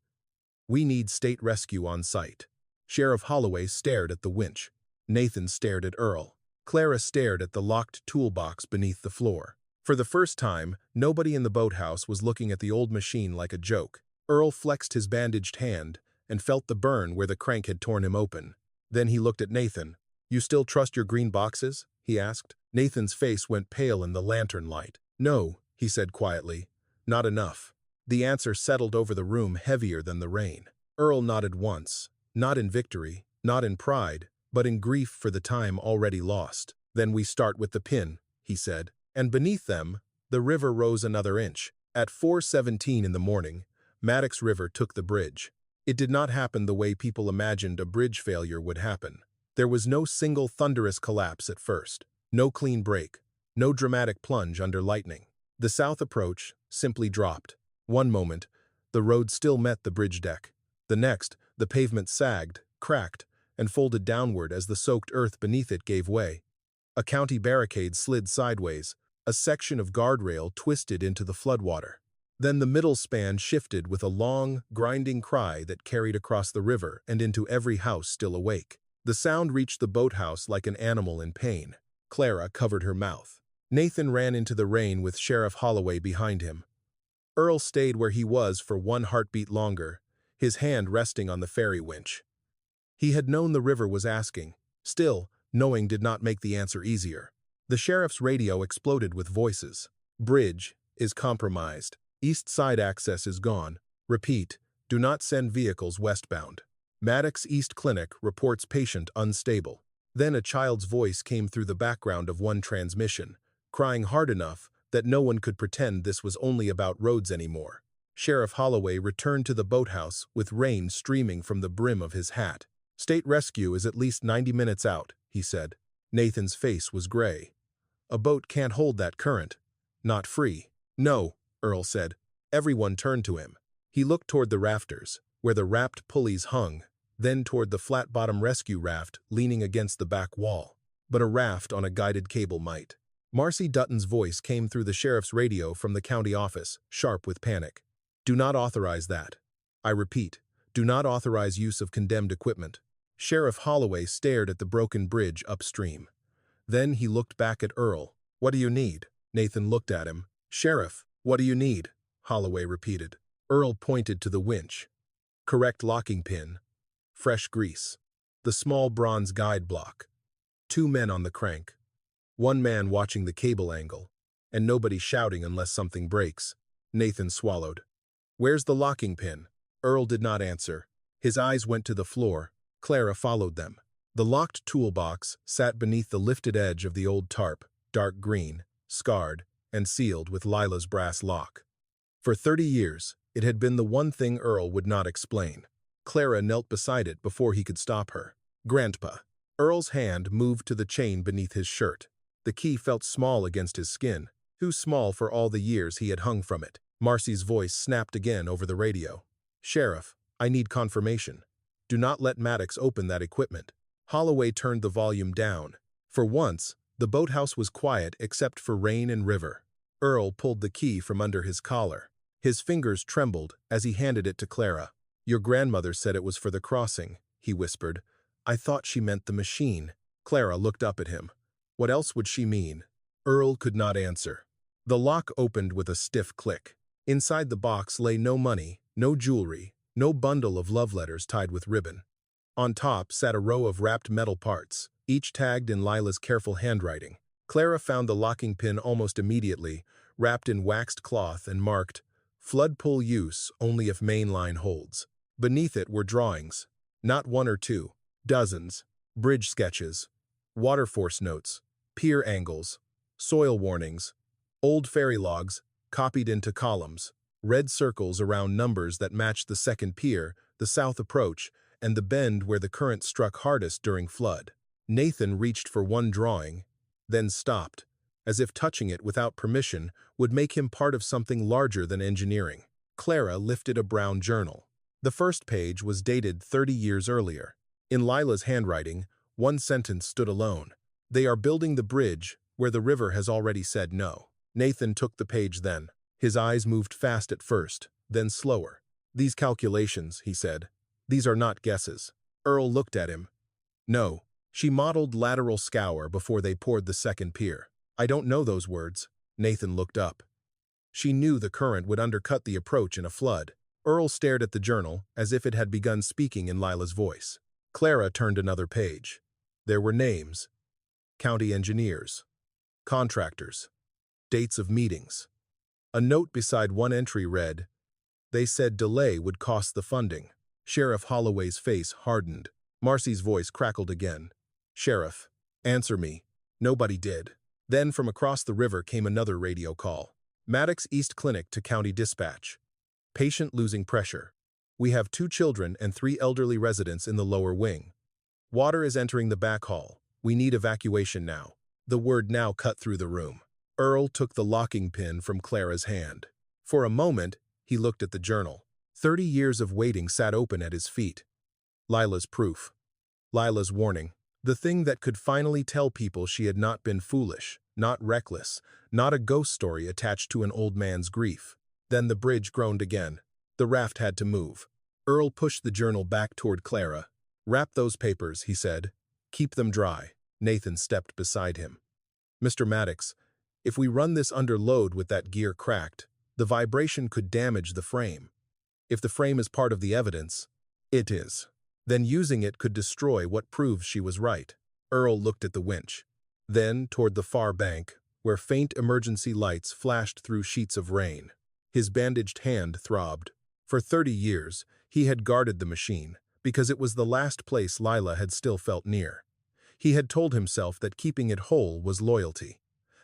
We need state rescue on site. Sheriff Holloway stared at the winch. Nathan stared at Earl. Clara stared at the locked toolbox beneath the floor. For the first time, nobody in the boathouse was looking at the old machine like a joke. Earl flexed his bandaged hand and felt the burn where the crank had torn him open. Then he looked at Nathan. You still trust your green boxes? He asked. Nathan's face went pale in the lantern light. No, he said quietly. Not enough. The answer settled over the room heavier than the rain. Earl nodded once, not in victory, not in pride, but in grief for the time already lost. Then we start with the pin, he said. And beneath them, the river rose another inch. At 4:17 in the morning, Maddox River took the bridge. It did not happen the way people imagined a bridge failure would happen. There was no single thunderous collapse at first. No clean break. No dramatic plunge under lightning. The south approach simply dropped. One moment, the road still met the bridge deck. The next, the pavement sagged, cracked, and folded downward as the soaked earth beneath it gave way. A county barricade slid sideways. A section of guardrail twisted into the floodwater. Then the middle span shifted with a long, grinding cry that carried across the river and into every house still awake. The sound reached the boathouse like an animal in pain. Clara covered her mouth. Nathan ran into the rain with Sheriff Holloway behind him. Earl stayed where he was for one heartbeat longer, his hand resting on the ferry winch. He had known the river was asking. Still, knowing did not make the answer easier. The sheriff's radio exploded with voices. Bridge is compromised. East side access is gone. Repeat, do not send vehicles westbound. Maddox East Clinic reports patient unstable. Then a child's voice came through the background of one transmission, crying hard enough that no one could pretend this was only about roads anymore. Sheriff Holloway returned to the boathouse with rain streaming from the brim of his hat. State rescue is at least 90 minutes out, he said. Nathan's face was gray. A boat can't hold that current. Not free. No, Earl said. Everyone turned to him. He looked toward the rafters, where the wrapped pulleys hung, then toward the flat-bottom rescue raft leaning against the back wall. But a raft on a guided cable might. Marcy Dutton's voice came through the sheriff's radio from the county office, sharp with panic. Do not authorize that. I repeat, do not authorize use of condemned equipment. Sheriff Holloway stared at the broken bridge upstream. Then he looked back at Earl. What do you need? Nathan looked at him. Sheriff, what do you need? Holloway repeated. Earl pointed to the winch. Correct locking pin. Fresh grease. The small bronze guide block. 2 men on the crank. 1 man watching the cable angle. And nobody shouting unless something breaks. Nathan swallowed. Where's the locking pin? Earl did not answer. His eyes went to the floor. Clara followed them. The locked toolbox sat beneath the lifted edge of the old tarp, dark green, scarred, and sealed with Lila's brass lock. For 30 years, it had been the one thing Earl would not explain. Clara knelt beside it before he could stop her. Grandpa. Earl's hand moved to the chain beneath his shirt. The key felt small against his skin, too small for all the years he had hung from it. Marcy's voice snapped again over the radio. Sheriff, I need confirmation. Do not let Maddox open that equipment." Holloway turned the volume down. For once, the boathouse was quiet except for rain and river. Earl pulled the key from under his collar. His fingers trembled as he handed it to Clara. "Your grandmother said it was for the crossing," he whispered. "I thought she meant the machine." Clara looked up at him. What else would she mean? Earl could not answer. The lock opened with a stiff click. Inside the box lay no money, no jewelry, no bundle of love letters tied with ribbon. On top sat a row of wrapped metal parts, each tagged in Lila's careful handwriting. Clara found the locking pin almost immediately, wrapped in waxed cloth and marked, "Flood pull use only if main line holds." Beneath it were drawings, not one or two, dozens, bridge sketches, water force notes, pier angles, soil warnings, old ferry logs copied into columns, red circles around numbers that matched the second pier, the south approach, and the bend where the current struck hardest during flood. Nathan reached for one drawing, then stopped, as if touching it without permission would make him part of something larger than engineering. Clara lifted a brown journal. The first page was dated 30 years earlier. In Lila's handwriting, one sentence stood alone. "They are building the bridge where the river has already said no." Nathan took the page then. His eyes moved fast at first, then slower. "These calculations," he said, "these are not guesses." Earl looked at him. "No." She modeled lateral scour before they poured the second pier. "I don't know those words." Nathan looked up. She knew the current would undercut the approach in a flood. Earl stared at the journal as if it had begun speaking in Lila's voice. Clara turned another page. There were names. County engineers. Contractors. Dates of meetings. A note beside one entry read, "They said delay would cost the funding." Sheriff Holloway's face hardened. Marcy's voice crackled again. "Sheriff, answer me." Nobody did. Then from across the river came another radio call. "Maddox East Clinic to County Dispatch. Patient losing pressure. We have 2 children and 3 elderly residents in the lower wing. Water is entering the back hall. We need evacuation now." The word now cut through the room. Earl took the locking pin from Clara's hand. For a moment, he looked at the journal. 30 years of waiting sat open at his feet. Lila's proof. Lila's warning. The thing that could finally tell people she had not been foolish, not reckless, not a ghost story attached to an old man's grief. Then the bridge groaned again. The raft had to move. Earl pushed the journal back toward Clara. "Wrap those papers," he said. "Keep them dry." Nathan stepped beside him. "Mr. Maddox, if we run this under load with that gear cracked, the vibration could damage the frame. If the frame is part of the evidence, it is. Then using it could destroy what proves she was right." Earl looked at the winch. Then toward the far bank, where faint emergency lights flashed through sheets of rain. His bandaged hand throbbed. For 30 years, he had guarded the machine, because it was the last place Lila had still felt near. He had told himself that keeping it whole was loyalty,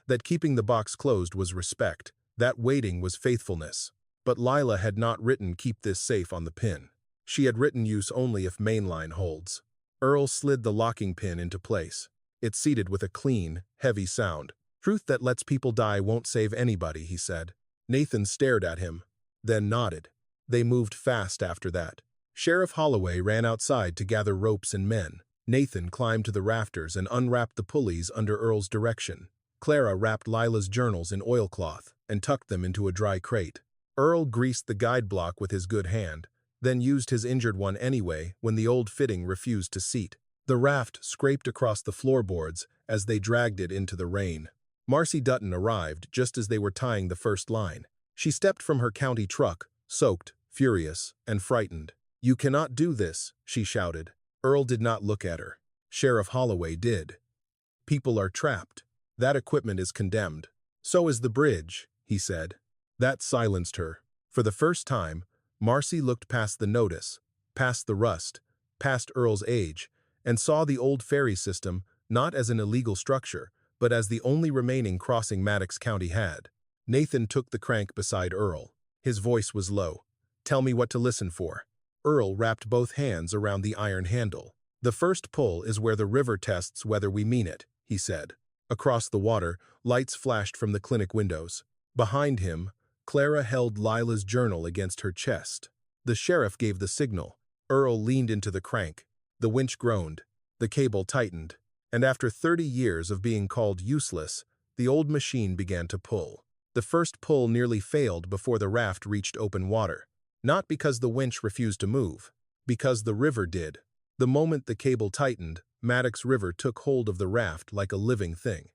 that keeping the box closed was respect, that waiting was faithfulness. But Lila had not written "keep this safe" on the pin. She had written "use only if mainline holds." Earl slid the locking pin into place. It seated with a clean, heavy sound. "Truth that lets people die won't save anybody," he said. Nathan stared at him, then nodded. They moved fast after that. Sheriff Holloway ran outside to gather ropes and men. Nathan climbed to the rafters and unwrapped the pulleys under Earl's direction. Clara wrapped Lila's journals in oilcloth and tucked them into a dry crate. Earl greased the guide block with his good hand, then used his injured one anyway when the old fitting refused to seat. The raft scraped across the floorboards as they dragged it into the rain. Marcy Dutton arrived just as they were tying the first line. She stepped from her county truck, soaked, furious, and frightened. "You cannot do this," she shouted. Earl did not look at her. Sheriff Holloway did. "People are trapped. That equipment is condemned. So is the bridge," he said. That silenced her. For the first time, Marcy looked past the notice, past the rust, past Earl's age, and saw the old ferry system not as an illegal structure, but as the only remaining crossing Maddox County had. Nathan took the crank beside Earl. His voice was low. "Tell me what to listen for." Earl wrapped both hands around the iron handle. "The first pull is where the river tests whether we mean it," he said. Across the water, lights flashed from the clinic windows. Behind him, Clara held Lila's journal against her chest. The sheriff gave the signal. Earl leaned into the crank. The winch groaned. The cable tightened. And after 30 years of being called useless, the old machine began to pull. The first pull nearly failed before the raft reached open water. Not because the winch refused to move, because the river did. The moment the cable tightened, Maddox River took hold of the raft like a living thing.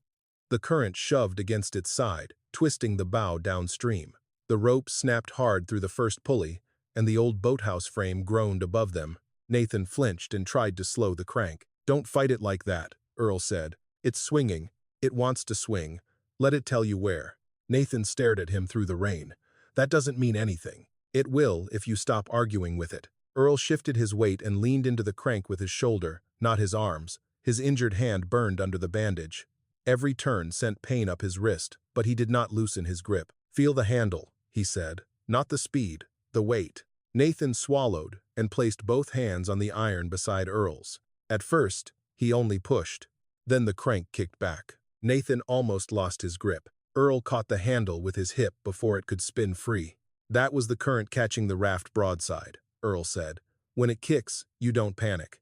The current shoved against its side, twisting the bow downstream. The rope snapped hard through the first pulley, and the old boathouse frame groaned above them. Nathan flinched and tried to slow the crank. "Don't fight it like that," Earl said. "It's swinging. It wants to swing. Let it tell you where." Nathan stared at him through the rain. "That doesn't mean anything. It will if you stop arguing with it." Earl shifted his weight and leaned into the crank with his shoulder, not his arms. His injured hand burned under the bandage. Every turn sent pain up his wrist, but he did not loosen his grip. "Feel the handle," he said. "Not the speed, the weight." Nathan swallowed and placed both hands on the iron beside Earl's. At first, he only pushed. Then the crank kicked back. Nathan almost lost his grip. Earl caught the handle with his hip before it could spin free. "That was the current catching the raft broadside," Earl said. "When it kicks, you don't panic.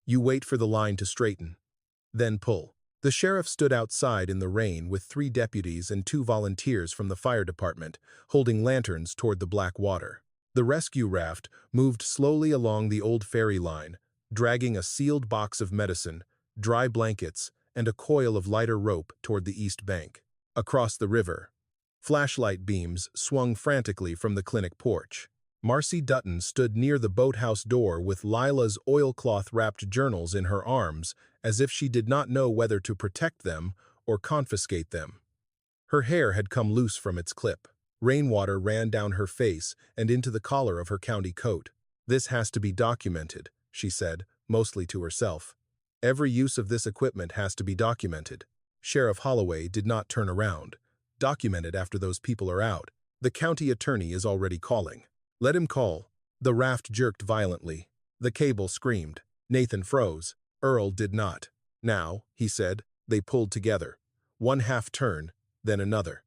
You wait for the line to straighten. Then pull." The sheriff stood outside in the rain with 3 deputies and 2 volunteers from the fire department, holding lanterns toward the black water. The rescue raft moved slowly along the old ferry line, dragging a sealed box of medicine, dry blankets, and a coil of lighter rope toward the east bank. Across the river, flashlight beams swung frantically from the clinic porch. Marcy Dutton stood near the boathouse door with Lila's oilcloth-wrapped journals in her arms, as if she did not know whether to protect them or confiscate them. Her hair had come loose from its clip. Rainwater ran down her face and into the collar of her county coat. "This has to be documented," she said, mostly to herself. "Every use of this equipment has to be documented." Sheriff Holloway did not turn around. "Document it after those people are out. The county attorney is already calling." "Let him call." The raft jerked violently. The cable screamed. Nathan froze. Earl did not. "Now," he said. They pulled together. One half turn, then another.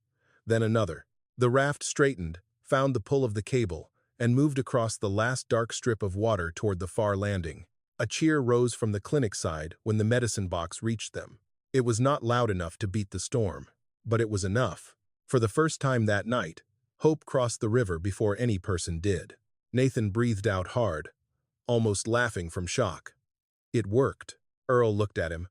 Then another. The raft straightened, found the pull of the cable, and moved across the last dark strip of water toward the far landing. A cheer rose from the clinic side when the medicine box reached them. It was not loud enough to beat the storm, but it was enough. For the first time that night, hope crossed the river before any person did. Nathan breathed out hard, almost laughing from shock. It worked. Earl looked at him.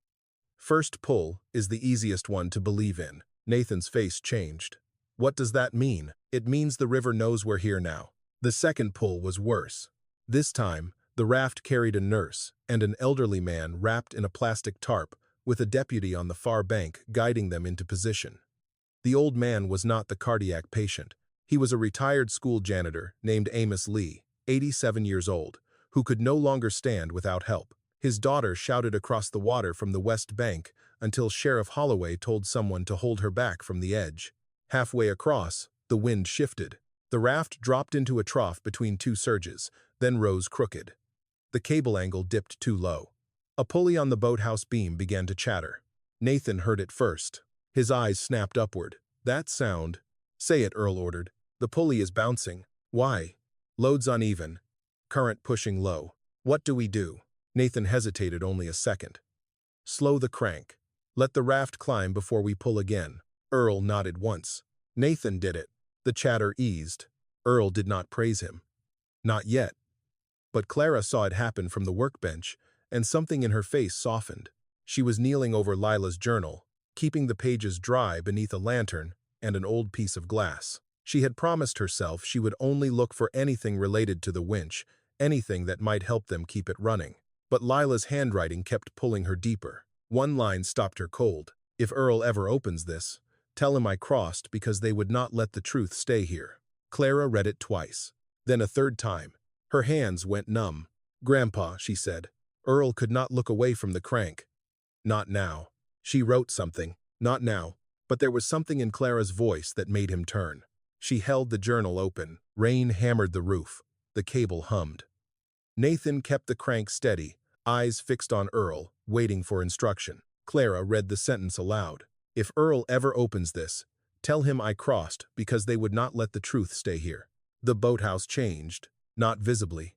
"First pull is the easiest one to believe in." Nathan's face changed. "What does that mean?" "It means the river knows we're here now." The second pull was worse. This time, the raft carried a nurse and an elderly man wrapped in a plastic tarp, with a deputy on the far bank guiding them into position. The old man was not the cardiac patient. He was a retired school janitor named Amos Lee, 87 years old, who could no longer stand without help. His daughter shouted across the water from the west bank until Sheriff Holloway told someone to hold her back from the edge. Halfway across, the wind shifted. The raft dropped into a trough between 2 surges, then rose crooked. The cable angle dipped too low. A pulley on the boathouse beam began to chatter. Nathan heard it first. His eyes snapped upward. "That sound." "Say it," Earl ordered. "The pulley is bouncing." "Why?" "Load's uneven. Current pushing low." "What do we do?" Nathan hesitated only a second. "Slow the crank. Let the raft climb before we pull again." Earl nodded once. Nathan did it. The chatter eased. Earl did not praise him. Not yet. But Clara saw it happen from the workbench, and something in her face softened. She was kneeling over Lila's journal, keeping the pages dry beneath a lantern and an old piece of glass. She had promised herself she would only look for anything related to the winch, anything that might help them keep it running. But Lila's handwriting kept pulling her deeper. One line stopped her cold. "If Earl ever opens this, tell him I crossed because they would not let the truth stay here." Clara read it twice. Then a third time. Her hands went numb. "Grandpa," she said. Earl could not look away from the crank. "Not now." She wrote something. "Not now." But there was something in Clara's voice that made him turn. She held the journal open. Rain hammered the roof. The cable hummed. Nathan kept the crank steady, eyes fixed on Earl, waiting for instruction. Clara read the sentence aloud. "If Earl ever opens this, tell him I crossed because they would not let the truth stay here." The boathouse changed, not visibly,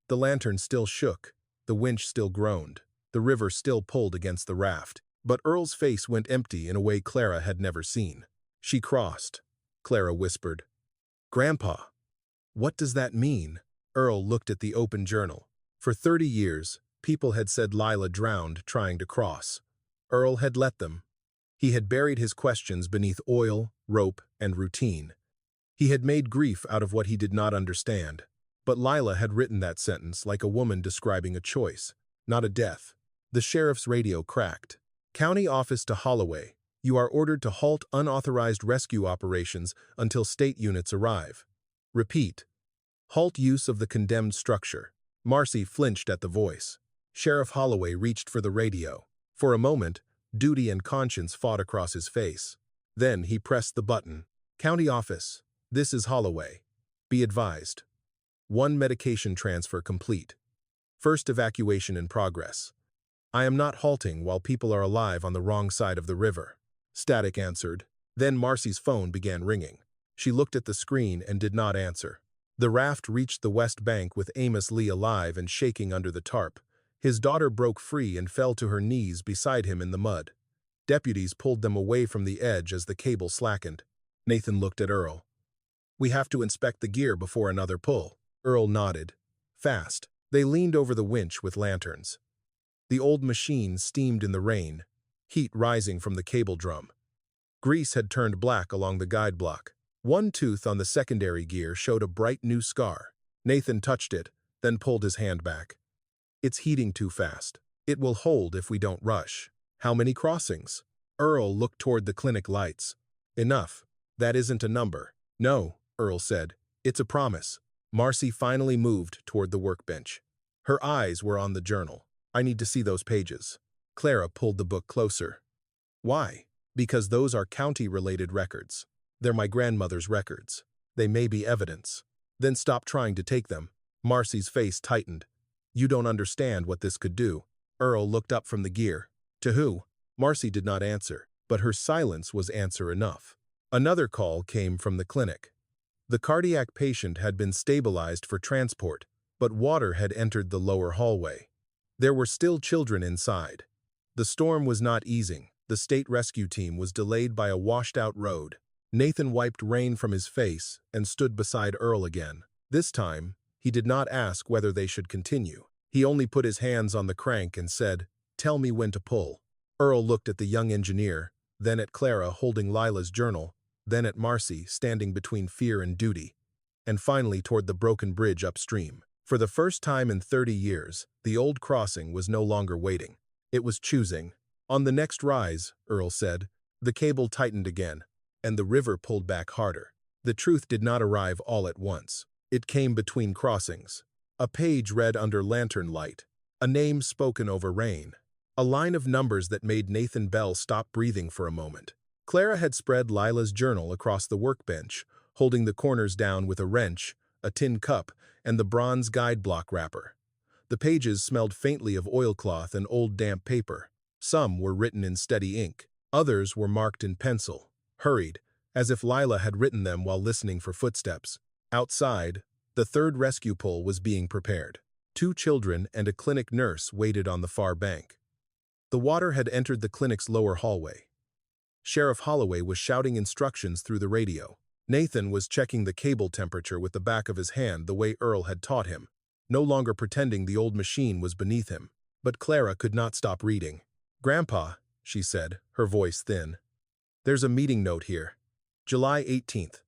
The lantern still shook, the winch still groaned, the river still pulled against the raft. But Earl's face went empty in a way Clara had never seen. She crossed. Clara whispered, "Grandpa, what does that mean?" Earl looked at the open journal. For 30 years, people had said Lila drowned trying to cross. Earl had let them. He had buried his questions beneath oil, rope, and routine. He had made grief out of what he did not understand. But Lila had written that sentence like a woman describing a choice, not a death. The sheriff's radio cracked. "County office to Holloway. You are ordered to halt unauthorized rescue operations until state units arrive. Repeat. Halt use of the condemned structure." Marcy flinched at the voice. Sheriff Holloway reached for the radio. For a moment, duty and conscience fought across his face. Then he pressed the button. "County office. This is Holloway. Be advised. 1 medication transfer complete. First evacuation in progress. I am not halting while people are alive on the wrong side of the river." Static answered. Then Marcy's phone began ringing. She looked at the screen and did not answer. The raft reached the west bank with Amos Lee alive and shaking under the tarp. His daughter broke free and fell to her knees beside him in the mud. Deputies pulled them away from the edge as the cable slackened. Nathan looked at Earl. "We have to inspect the gear before another pull." Earl nodded. Fast. They leaned over the winch with lanterns. The old machine steamed in the rain, heat rising from the cable drum. Grease had turned black along the guide block. One tooth on the secondary gear showed a bright new scar. Nathan touched it, then pulled his hand back. "It's heating too fast. It will hold if we don't rush." "How many crossings?" Earl looked toward the clinic lights. "Enough. That isn't a number." "No," Earl said. "It's a promise." Marcy finally moved toward the workbench. Her eyes were on the journal. "I need to see those pages." Clara pulled the book closer. "Why?" "Because those are county-related records. They're my grandmother's records. They may be evidence." "Then stop trying to take them." Marcy's face tightened. "You don't understand what this could do." Earl looked up from the gear. "To who?" Marcy did not answer, but her silence was answer enough. Another call came from the clinic. The cardiac patient had been stabilized for transport, but water had entered the lower hallway. There were still children inside. The storm was not easing. The state rescue team was delayed by a washed-out road. Nathan wiped rain from his face and stood beside Earl again. This time, he did not ask whether they should continue. He only put his hands on the crank and said, "Tell me when to pull." Earl looked at the young engineer, then at Clara holding Lila's journal, then at Marcy standing between fear and duty, and finally toward the broken bridge upstream. For the first time in 30 years, the old crossing was no longer waiting. It was choosing. "On the next rise," Earl said, the cable tightened again, and the river pulled back harder. The truth did not arrive all at once. It came between crossings. A page read under lantern light. A name spoken over rain. A line of numbers that made Nathan Bell stop breathing for a moment. Clara had spread Lila's journal across the workbench, holding the corners down with a wrench, a tin cup, and the bronze guide block wrapper. The pages smelled faintly of oilcloth and old damp paper. Some were written in steady ink. Others were marked in pencil, hurried, as if Lila had written them while listening for footsteps. Outside, the third rescue pull was being prepared. 2 children and a clinic nurse waited on the far bank. The water had entered the clinic's lower hallway. Sheriff Holloway was shouting instructions through the radio. Nathan was checking the cable temperature with the back of his hand the way Earl had taught him, no longer pretending the old machine was beneath him. But Clara could not stop reading. "Grandpa," she said, her voice thin, "there's a meeting note here. July 18th.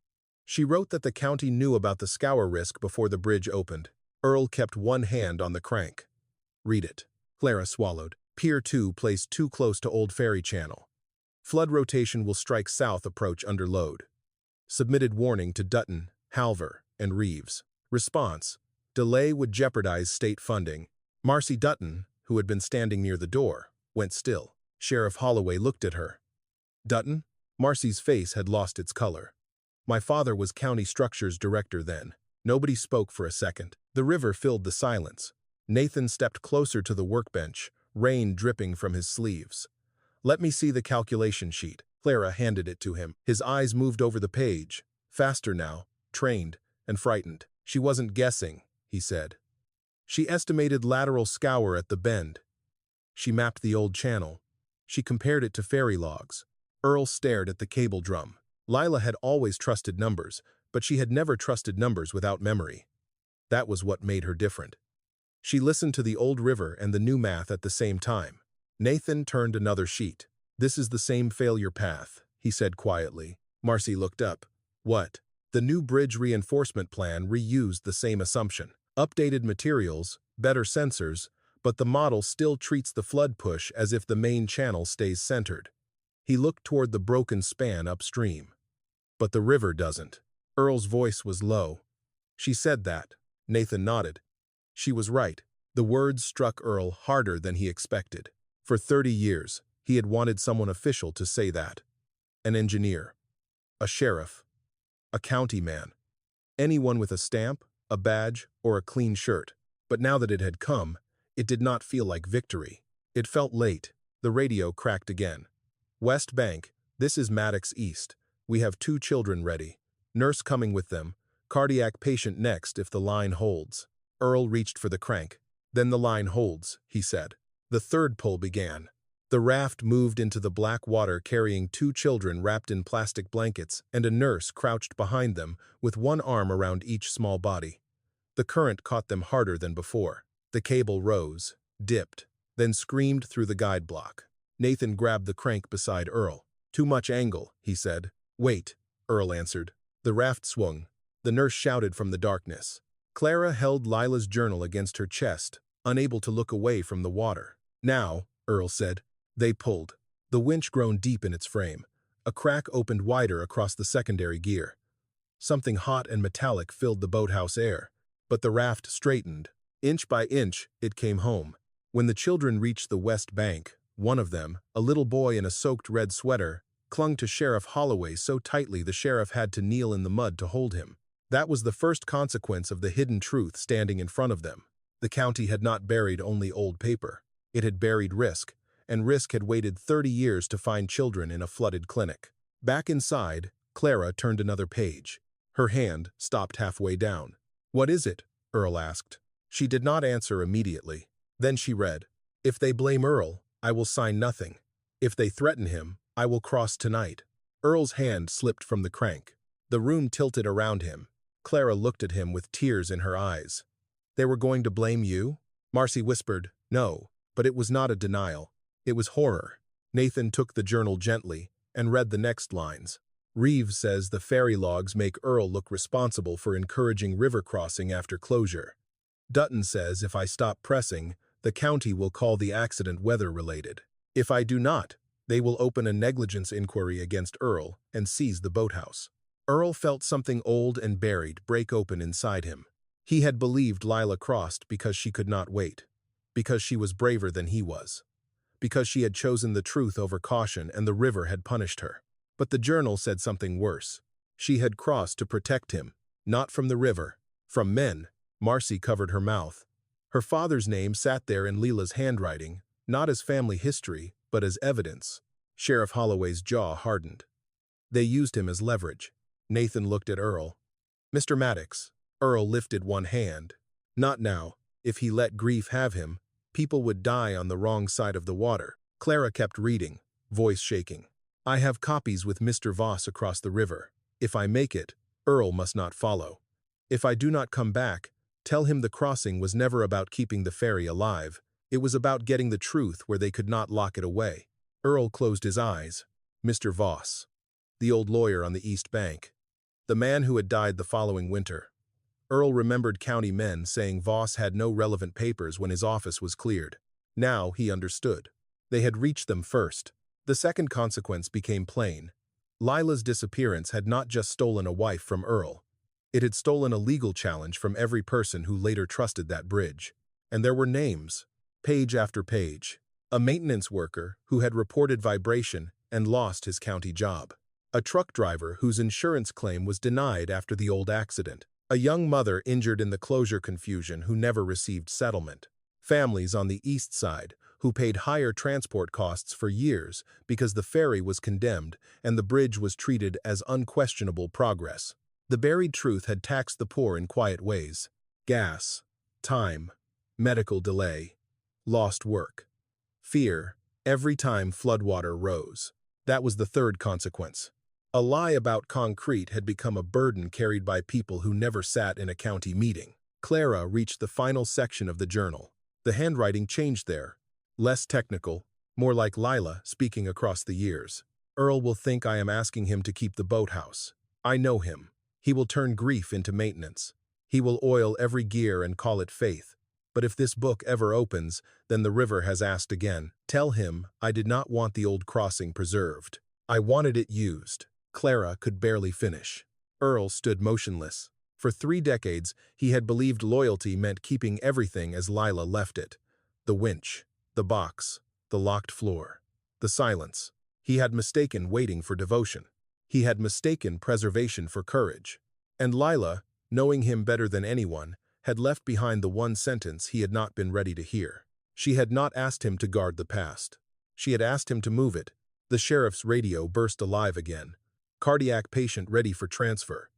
She wrote that the county knew about the scour risk before the bridge opened. Earl kept one hand on the crank. "Read it." Clara swallowed. "Pier 2 placed too close to Old Ferry Channel. Flood rotation will strike south approach under load. Submitted warning to Dutton, Halver, and Reeves. Response: delay would jeopardize state funding." Marcy Dutton, who had been standing near the door, went still. Sheriff Holloway looked at her. "Dutton?" Marcy's face had lost its color. "My father was county structures director then." Nobody spoke for a second. The river filled the silence. Nathan stepped closer to the workbench, rain dripping from his sleeves. "Let me see the calculation sheet." Clara handed it to him. His eyes moved over the page, faster now, trained and frightened. "She wasn't guessing," he said. She estimated lateral scour at the bend. She mapped the old channel. She compared it to ferry logs. Earl stared at the cable drum. Lila had always trusted numbers, but she had never trusted numbers without memory. That was what made her different. She listened to the old river and the new math at the same time. Nathan turned another sheet. "This is the same failure path," he said quietly. Marcy looked up. "What?" The new bridge reinforcement plan reused the same assumption. Updated materials, better sensors, but the model still treats the flood push as if the main channel stays centered. He looked toward the broken span upstream. "But the river doesn't." Earl's voice was low. "She said that." Nathan nodded. She was right. The words struck Earl harder than he expected. For 30 years, he had wanted someone official to say that. An engineer. A sheriff. A county man. Anyone with a stamp, a badge, or a clean shirt. But now that it had come, it did not feel like victory. It felt late. The radio cracked again. "West Bank, this is Maddox East. We have 2 children ready. Nurse coming with them. Cardiac patient next if the line holds." Earl reached for the crank. "Then the line holds," he said. The third pull began. The raft moved into the black water carrying 2 children wrapped in plastic blankets and a nurse crouched behind them with one arm around each small body. The current caught them harder than before. The cable rose, dipped, then screamed through the guide block. Nathan grabbed the crank beside Earl. "Too much angle," he said. "Wait," Earl answered. The raft swung. The nurse shouted from the darkness. Clara held Lila's journal against her chest, unable to look away from the water. "Now," Earl said. They pulled. The winch groaned deep in its frame. A crack opened wider across the secondary gear. Something hot and metallic filled the boathouse air. But the raft straightened. Inch by inch, it came home. When the children reached the west bank, one of them, a little boy in a soaked red sweater, clung to Sheriff Holloway so tightly the sheriff had to kneel in the mud to hold him. That was the first consequence of the hidden truth standing in front of them. The county had not buried only old paper. It had buried risk, and risk had waited 30 years to find children in a flooded clinic. Back inside, Clara turned another page. Her hand stopped halfway down. "What is it?" Earl asked. She did not answer immediately. Then she read, "If they blame Earl, I will sign nothing. If they threaten him, I will cross tonight." Earl's hand slipped from the crank. The room tilted around him. Clara looked at him with tears in her eyes. "They were going to blame you?" Marcy whispered, "No," but it was not a denial. It was horror. Nathan took the journal gently and read the next lines. "Reeves says the ferry logs make Earl look responsible for encouraging river crossing after closure. Dutton says if I stop pressing, the county will call the accident weather-related. If I do not, they will open a negligence inquiry against Earl and seize the boathouse." Earl felt something old and buried break open inside him. He had believed Lila crossed because she could not wait, because she was braver than he was, because she had chosen the truth over caution and the river had punished her. But the journal said something worse. She had crossed to protect him, not from the river, from men. Marcy covered her mouth. Her father's name sat there in Lila's handwriting, not as family history, but as evidence. Sheriff Holloway's jaw hardened. They used him as leverage. Nathan looked at Earl. "Mr. Maddox." Earl lifted one hand. "Not now. If he let grief have him, people would die on the wrong side of the water." Clara kept reading, voice shaking. "I have copies with Mr. Voss across the river. If I make it, Earl must not follow. If I do not come back, tell him the crossing was never about keeping the ferry alive. It was about getting the truth where they could not lock it away." Earl closed his eyes. Mr. Voss. The old lawyer on the East Bank. The man who had died the following winter. Earl remembered county men saying Voss had no relevant papers when his office was cleared. Now he understood. They had reached them first. The second consequence became plain. Lila's disappearance had not just stolen a wife from Earl. It had stolen a legal challenge from every person who later trusted that bridge. And there were names, page after page. A maintenance worker who had reported vibration and lost his county job. A truck driver whose insurance claim was denied after the old accident. A young mother injured in the closure confusion who never received settlement. Families on the east side who paid higher transport costs for years because the ferry was condemned and the bridge was treated as unquestionable progress. The buried truth had taxed the poor in quiet ways. Gas, time, medical delay, lost work, fear, every time floodwater rose. That was the third consequence. A lie about concrete had become a burden carried by people who never sat in a county meeting. Clara reached the final section of the journal. The handwriting changed there. Less technical, more like Lila speaking across the years. Earl will think I am asking him to keep the boathouse. I know him. He will turn grief into maintenance. He will oil every gear and call it faith. But if this book ever opens, then the river has asked again. Tell him I did not want the old crossing preserved. I wanted it used. Clara could barely finish. Earl stood motionless. For 3 decades, he had believed loyalty meant keeping everything as Lila left it. The winch, the box, the locked floor, the silence. He had mistaken waiting for devotion. He had mistaken preservation for courage. And Lila, knowing him better than anyone, had left behind the one sentence he had not been ready to hear. She had not asked him to guard the past. She had asked him to move it. The sheriff's radio burst alive again. Cardiac patient ready for transfer.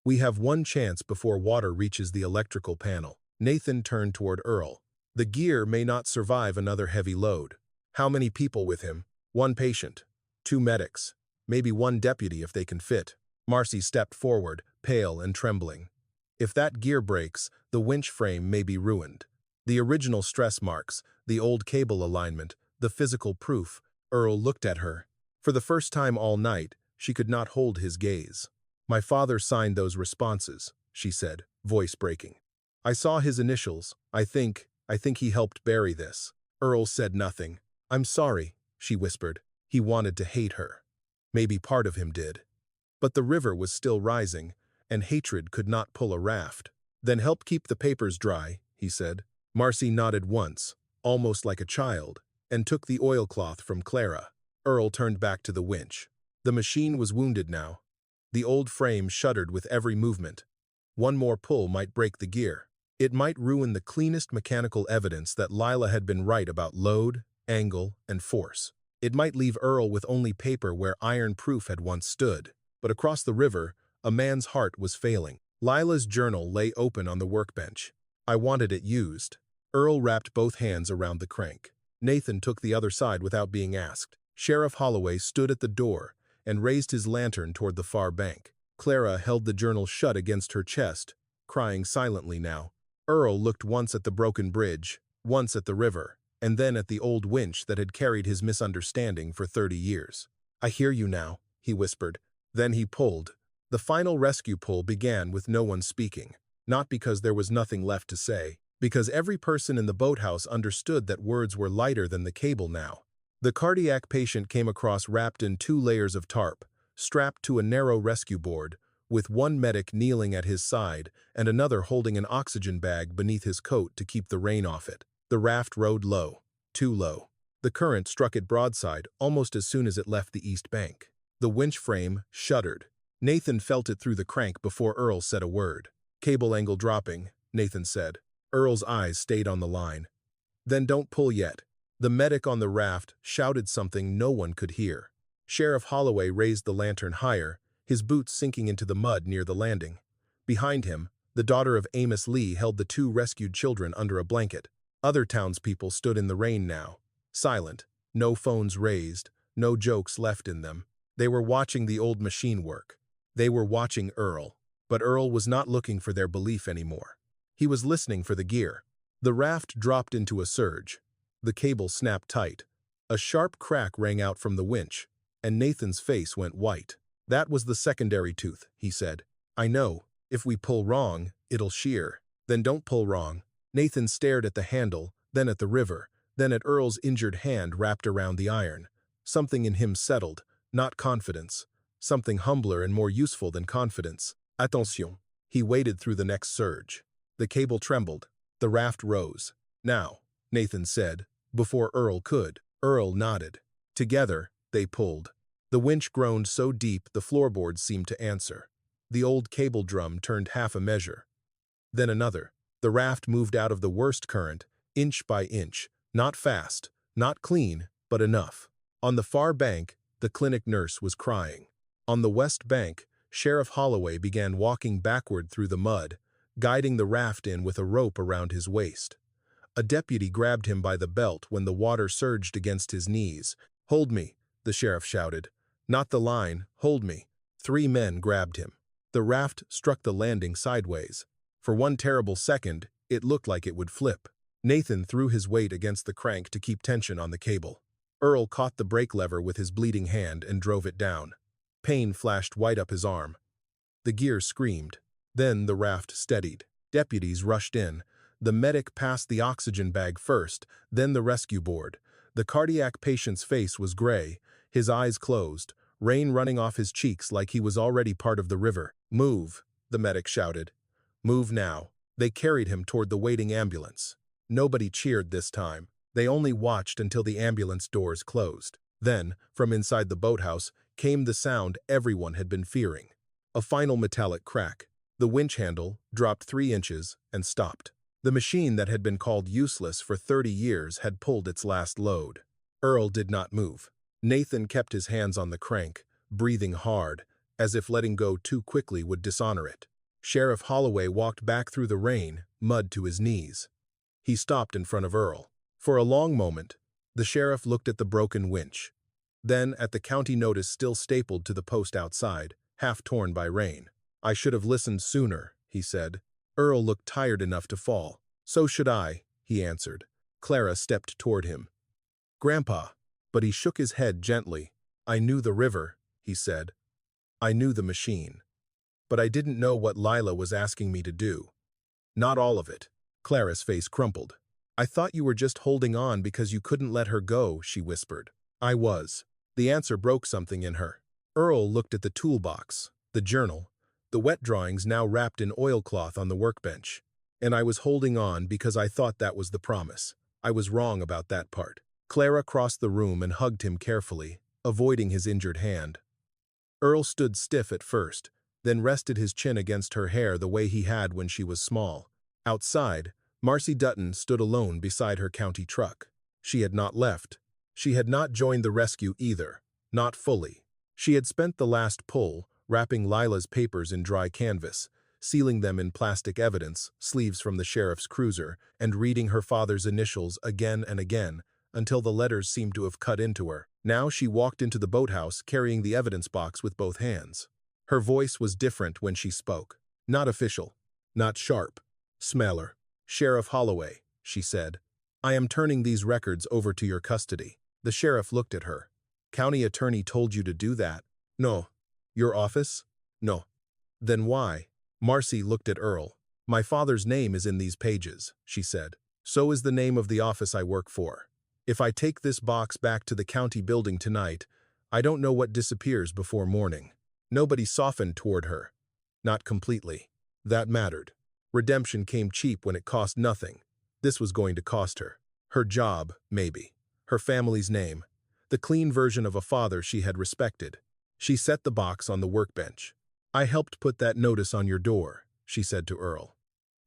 We have one chance before water reaches the electrical panel. Nathan turned toward Earl. The gear may not survive another heavy load. How many people with him? 1 patient. 2 medics. Maybe 1 deputy if they can fit. Marcy stepped forward, pale and trembling. If that gear breaks, the winch frame may be ruined. The original stress marks, the old cable alignment, the physical proof. Earl looked at her. For the first time all night, she could not hold his gaze. My father signed those responses, she said, voice breaking. I saw his initials. I think he helped bury this. Earl said nothing. I'm sorry, she whispered. He wanted to hate her. Maybe part of him did. But the river was still rising, and hatred could not pull a raft. Then help keep the papers dry, he said. Marcy nodded once, almost like a child, and took the oilcloth from Clara. Earl turned back to the winch. The machine was wounded now. The old frame shuddered with every movement. One more pull might break the gear. It might ruin the cleanest mechanical evidence that Lila had been right about load, angle, and force. It might leave Earl with only paper where iron proof had once stood. But across the river, a man's heart was failing. Lila's journal lay open on the workbench. I wanted it used. Earl wrapped both hands around the crank. Nathan took the other side without being asked. Sheriff Holloway stood at the door and raised his lantern toward the far bank. Clara held the journal shut against her chest, crying silently now. Earl looked once at the broken bridge, once at the river, and then at the old winch that had carried his misunderstanding for 30 years. I hear you now, he whispered. Then he pulled. The final rescue pull began with no one speaking, not because there was nothing left to say, because every person in the boathouse understood that words were lighter than the cable now. The cardiac patient came across wrapped in 2 layers of tarp, strapped to a narrow rescue board, with one medic kneeling at his side and another holding an oxygen bag beneath his coat to keep the rain off it. The raft rode low, too low. The current struck it broadside almost as soon as it left the east bank. The winch frame shuddered. Nathan felt it through the crank before Earl said a word. Cable angle dropping, Nathan said. Earl's eyes stayed on the line. Then don't pull yet. The medic on the raft shouted something no one could hear. Sheriff Holloway raised the lantern higher, his boots sinking into the mud near the landing. Behind him, the daughter of Amos Lee held the 2 rescued children under a blanket. Other townspeople stood in the rain now, silent, no phones raised, no jokes left in them. They were watching the old machine work. They were watching Earl. But Earl was not looking for their belief anymore. He was listening for the gear. The raft dropped into a surge. The cable snapped tight. A sharp crack rang out from the winch, and Nathan's face went white. That was the secondary tooth, he said. I know. If we pull wrong, it'll shear. Then don't pull wrong. Nathan stared at the handle, then at the river, then at Earl's injured hand wrapped around the iron. Something in him settled, not confidence. Something humbler and more useful than confidence. Attention. He waded through the next surge. The cable trembled. The raft rose. Now, Nathan said, before Earl could. Earl nodded. Together, they pulled. The winch groaned so deep the floorboards seemed to answer. The old cable drum turned half a measure. Then another. The raft moved out of the worst current, inch by inch, not fast, not clean, but enough. On the far bank, the clinic nurse was crying. On the west bank, Sheriff Holloway began walking backward through the mud, guiding the raft in with a rope around his waist. A deputy grabbed him by the belt when the water surged against his knees. "Hold me," the sheriff shouted. "Not the line, hold me." 3 men grabbed him. The raft struck the landing sideways. For one terrible second, it looked like it would flip. Nathan threw his weight against the crank to keep tension on the cable. Earl caught the brake lever with his bleeding hand and drove it down. Pain flashed white up his arm. The gear screamed. Then the raft steadied. Deputies rushed in. The medic passed the oxygen bag first, then the rescue board. The cardiac patient's face was gray, his eyes closed, rain running off his cheeks like he was already part of the river. "Move," the medic shouted. "Move now." They carried him toward the waiting ambulance. Nobody cheered this time. They only watched until the ambulance doors closed. Then, from inside the boathouse, came the sound everyone had been fearing. A final metallic crack. The winch handle dropped 3 inches and stopped. The machine that had been called useless for 30 years had pulled its last load. Earl did not move. Nathan kept his hands on the crank, breathing hard, as if letting go too quickly would dishonor it. Sheriff Holloway walked back through the rain, mud to his knees. He stopped in front of Earl. For a long moment, the sheriff looked at the broken winch, then at the county notice still stapled to the post outside, half torn by rain. "I should have listened sooner," he said. Earl looked tired enough to fall. "So should I," he answered. Clara stepped toward him. "Grandpa," but he shook his head gently. "I knew the river," he said. "I knew the machine. But I didn't know what Lila was asking me to do. Not all of it." Clara's face crumpled. "I thought you were just holding on because you couldn't let her go," she whispered. "I was." The answer broke something in her. Earl looked at the toolbox, the journal, the wet drawings now wrapped in oilcloth on the workbench. "And I was holding on because I thought that was the promise. I was wrong about that part." Clara crossed the room and hugged him carefully, avoiding his injured hand. Earl stood stiff at first, then rested his chin against her hair the way he had when she was small. Outside, Marcy Dutton stood alone beside her county truck. She had not left. She had not joined the rescue either, not fully. She had spent the last pull, wrapping Lila's papers in dry canvas, sealing them in plastic evidence, sleeves from the sheriff's cruiser, and reading her father's initials again and again, until the letters seemed to have cut into her. Now she walked into the boathouse carrying the evidence box with both hands. Her voice was different when she spoke. Not official, not sharp. "Smeller, Sheriff Holloway," she said. "I am turning these records over to your custody." The sheriff looked at her. "County attorney told you to do that?" "No." "Your office?" "No." "Then why?" Marcy looked at Earl. "My father's name is in these pages," she said. "So is the name of the office I work for. If I take this box back to the county building tonight, I don't know what disappears before morning." Nobody softened toward her. Not completely. That mattered. Redemption came cheap when it cost nothing. This was going to cost her. Her job, maybe. Her family's name. The clean version of a father she had respected. She set the box on the workbench. "I helped put that notice on your door," she said to Earl.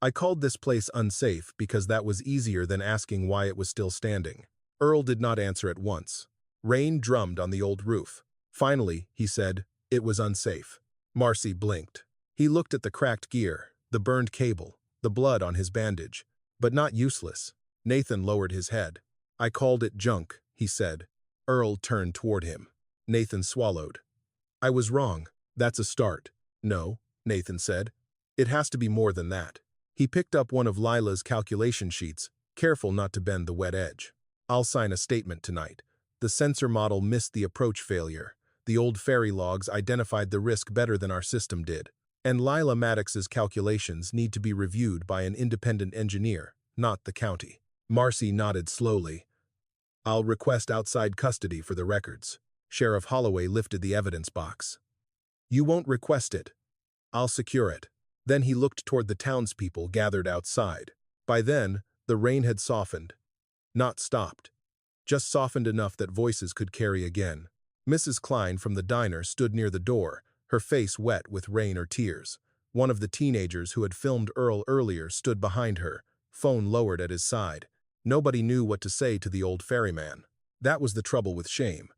"I called this place unsafe because that was easier than asking why it was still standing." Earl did not answer at once. Rain drummed on the old roof. Finally, he said, "It was unsafe." Marcy blinked. He looked at the cracked gear, the burned cable, the blood on his bandage. "But not useless." Nathan lowered his head. "I called it junk," he said. Earl turned toward him. Nathan swallowed. "I was wrong. That's a start." "No," Nathan said. "It has to be more than that." He picked up one of Lila's calculation sheets, careful not to bend the wet edge. "I'll sign a statement tonight. The sensor model missed the approach failure. The old Ferry logs identified the risk better than our system did. And Lila Maddox's calculations need to be reviewed by an independent engineer, not the county." Marcy nodded slowly. "I'll request outside custody for the records." Sheriff Holloway lifted the evidence box. "You won't request it. I'll secure it." Then he looked toward the townspeople gathered outside. By then, the rain had softened. Not stopped. Just softened enough that voices could carry again. Mrs. Klein from the diner stood near the door, her face wet with rain or tears. One of the teenagers who had filmed Earl earlier stood behind her, phone lowered at his side. Nobody knew what to say to the old ferryman. That was the trouble with shame.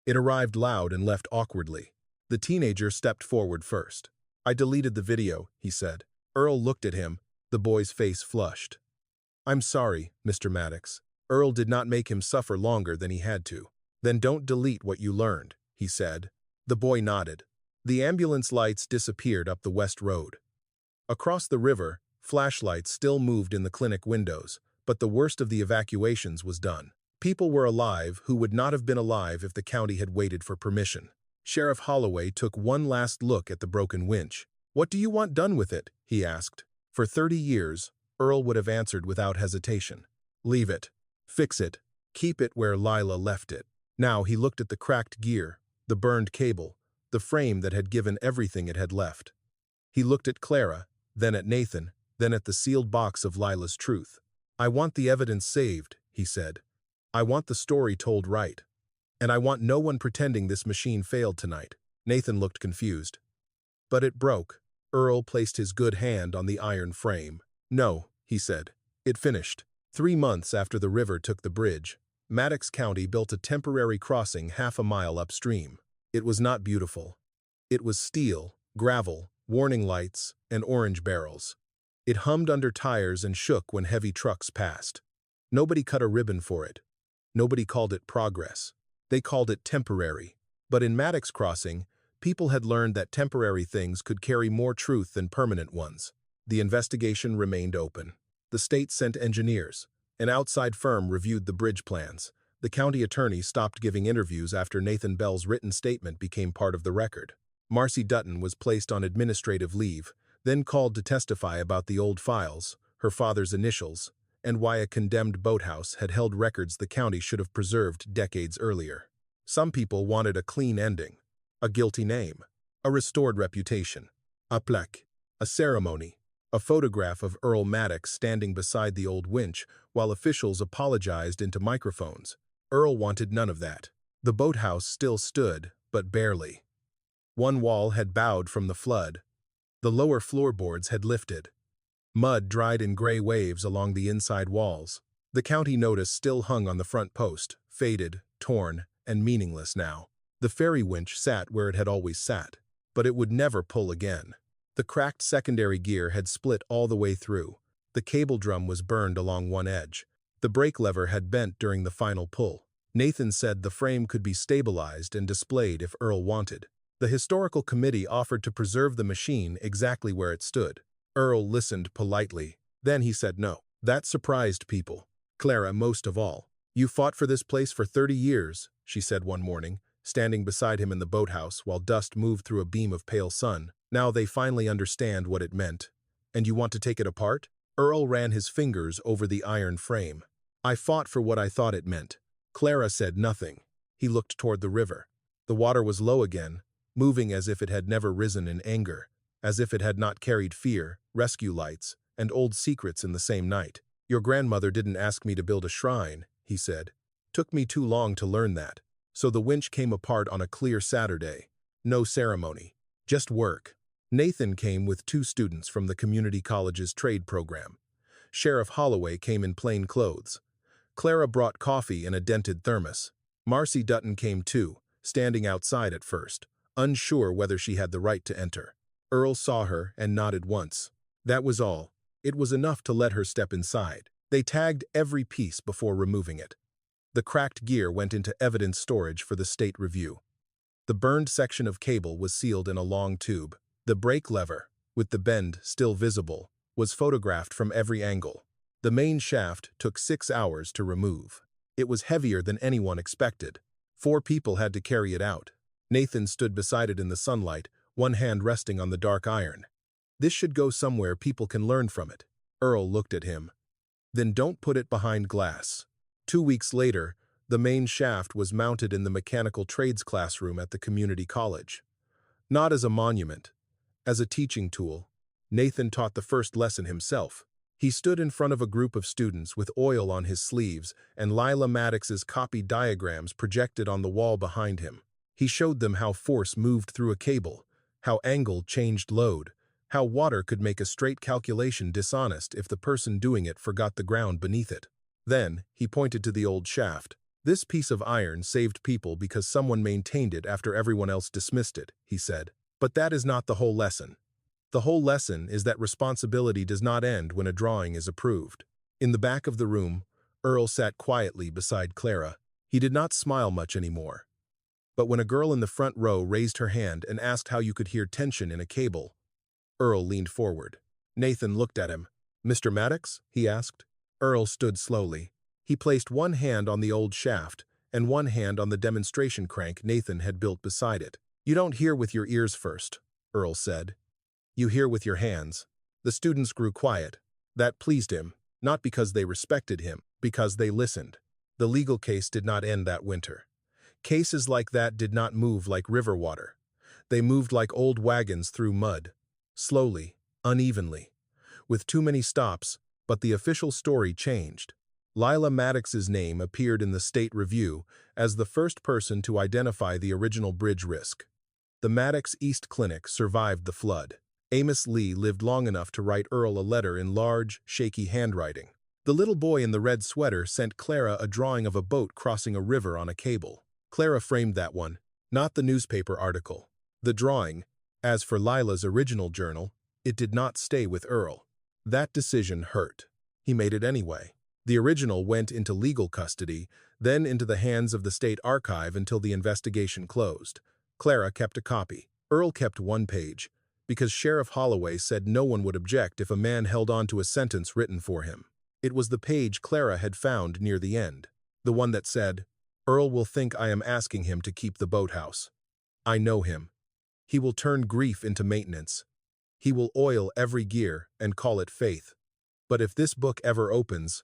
It arrived loud and left awkwardly. The teenager stepped forward first. "I deleted the video," he said. Earl looked at him, the boy's face flushed. I'm sorry, Mr. Maddox. Earl did not make him suffer longer than he had to. Then don't delete what you learned, he said. The boy nodded. The ambulance lights disappeared up the west road. Across the river, flashlights still moved in the clinic windows, but the worst of the evacuations was done. People were alive who would not have been alive if the county had waited for permission. Sheriff Holloway took one last look at the broken winch. "What do you want done with it?" he asked. For 30 years, Earl would have answered without hesitation. "Leave it. Fix it. Keep it where Lila left it." Now he looked at the cracked gear, the burned cable, the frame that had given everything it had left. He looked at Clara, then at Nathan, then at the sealed box of Lila's truth. "I want the evidence saved," he said. "I want the story told right. And I want no one pretending this machine failed tonight." Nathan looked confused. "But it broke." Earl placed his good hand on the iron frame. "No," he said. "It finished." 3 months after the river took the bridge, Maddox County built a temporary crossing half a mile upstream. It was not beautiful. It was steel, gravel, warning lights, and orange barrels. It hummed under tires and shook when heavy trucks passed. Nobody cut a ribbon for it. Nobody called it progress. They called it temporary. But in Maddox Crossing, people had learned that temporary things could carry more truth than permanent ones. The investigation remained open. The state sent engineers. An outside firm reviewed the bridge plans. The county attorney stopped giving interviews after Nathan Bell's written statement became part of the record. Marcy Dutton was placed on administrative leave, then called to testify about the old files, her father's initials, and why a condemned boathouse had held records the county should have preserved decades earlier. Some people wanted a clean ending, a guilty name, a restored reputation, a plaque, a ceremony, a photograph of Earl Maddox standing beside the old winch while officials apologized into microphones. Earl wanted none of that. The boathouse still stood, but barely. One wall had bowed from the flood. The lower floorboards had lifted. Mud dried in gray waves along the inside walls. The county notice still hung on the front post, faded, torn, and meaningless now. The ferry winch sat where it had always sat, but it would never pull again. The cracked secondary gear had split all the way through. The cable drum was burned along one edge. The brake lever had bent during the final pull. Nathan said the frame could be stabilized and displayed if Earl wanted. The historical committee offered to preserve the machine exactly where it stood. Earl listened politely. Then he said no. That surprised people. Clara most of all. "You fought for this place for 30 years, she said one morning, standing beside him in the boathouse while dust moved through a beam of pale sun. "Now they finally understand what it meant. And you want to take it apart?" Earl ran his fingers over the iron frame. "I fought for what I thought it meant." Clara said nothing. He looked toward the river. The water was low again, moving as if it had never risen in anger, as if it had not carried fear, rescue lights, and old secrets in the same night. "Your grandmother didn't ask me to build a shrine," he said. "Took me too long to learn that. So the winch came apart on a clear Saturday. No ceremony. Just work." Nathan came with 2 students from the community college's trade program. Sheriff Holloway came in plain clothes. Clara brought coffee in a dented thermos. Marcy Dutton came too, standing outside at first, unsure whether she had the right to enter. Earl saw her and nodded once. That was all. It was enough to let her step inside. They tagged every piece before removing it. The cracked gear went into evidence storage for the state review. The burned section of cable was sealed in a long tube. The brake lever, with the bend still visible, was photographed from every angle. The main shaft took 6 hours to remove. It was heavier than anyone expected. 4 people had to carry it out. Nathan stood beside it in the sunlight, one hand resting on the dark iron. "This should go somewhere people can learn from it." Earl looked at him. "Then don't put it behind glass." 2 weeks later, the main shaft was mounted in the mechanical trades classroom at the community college. Not as a monument, as a teaching tool, Nathan taught the first lesson himself. He stood in front of a group of students with oil on his sleeves and Lila Maddox's copy diagrams projected on the wall behind him. He showed them how force moved through a cable, how angle changed load, how water could make a straight calculation dishonest if the person doing it forgot the ground beneath it. Then, he pointed to the old shaft. "This piece of iron saved people because someone maintained it after everyone else dismissed it," he said. But that is not the whole lesson. The whole lesson is that responsibility does not end when a drawing is approved. In the back of the room, Earl sat quietly beside Clara. He did not smile much anymore. But when a girl in the front row raised her hand and asked how you could hear tension in a cable, Earl leaned forward. Nathan looked at him. "Mr. Maddox?" he asked. Earl stood slowly. He placed one hand on the old shaft and one hand on the demonstration crank Nathan had built beside it. "You don't hear with your ears first," Earl said. "You hear with your hands." The students grew quiet. That pleased him, not because they respected him, because they listened. The legal case did not end that winter. Cases like that did not move like river water. They moved like old wagons through mud, slowly, unevenly, with too many stops, but the official story changed. Lila Maddox's name appeared in the State Review as the first person to identify the original bridge risk. The Maddox East Clinic survived the flood. Amos Lee lived long enough to write Earl a letter in large, shaky handwriting. The little boy in the red sweater sent Clara a drawing of a boat crossing a river on a cable. Clara framed that one, not the newspaper article. The drawing. As for Lila's original journal, it did not stay with Earl. That decision hurt. He made it anyway. The original went into legal custody, then into the hands of the state archive until the investigation closed. Clara kept a copy. Earl kept one page, because Sheriff Holloway said no one would object if a man held on to a sentence written for him. It was the page Clara had found near the end, the one that said, "Earl will think I am asking him to keep the boathouse. I know him. He will turn grief into maintenance. He will oil every gear and call it faith. But if this book ever opens,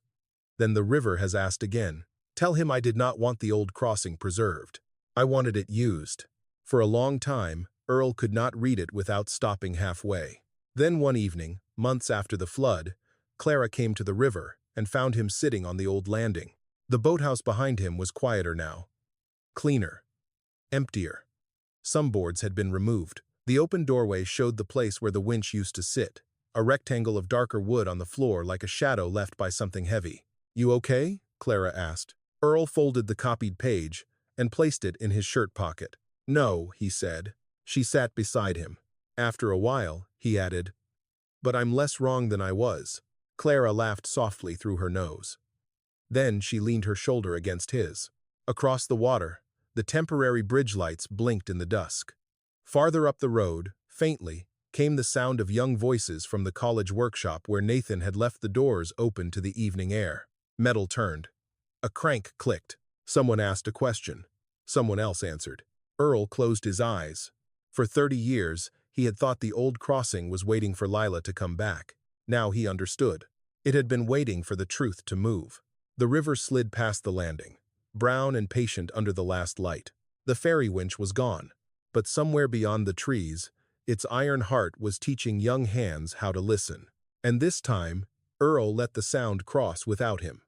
then the river has asked again. Tell him I did not want the old crossing preserved. I wanted it used." For a long time, Earl could not read it without stopping halfway. Then one evening, months after the flood, Clara came to the river and found him sitting on the old landing. The boathouse behind him was quieter now. Cleaner. Emptier. Some boards had been removed. The open doorway showed the place where the winch used to sit, a rectangle of darker wood on the floor like a shadow left by something heavy. "You okay?" Clara asked. Earl folded the copied page and placed it in his shirt pocket. "No," he said. She sat beside him. After a while, he added, "But I'm less wrong than I was." Clara laughed softly through her nose. Then she leaned her shoulder against his. Across the water, the temporary bridge lights blinked in the dusk. Farther up the road, faintly, came the sound of young voices from the college workshop where Nathan had left the doors open to the evening air. Metal turned. A crank clicked. Someone asked a question. Someone else answered. Earl closed his eyes. For 30 years, he had thought the old crossing was waiting for Lila to come back. Now he understood. It had been waiting for the truth to move. The river slid past the landing, brown and patient under the last light. The ferry winch was gone, but somewhere beyond the trees, its iron heart was teaching young hands how to listen. And this time, Earl let the sound cross without him.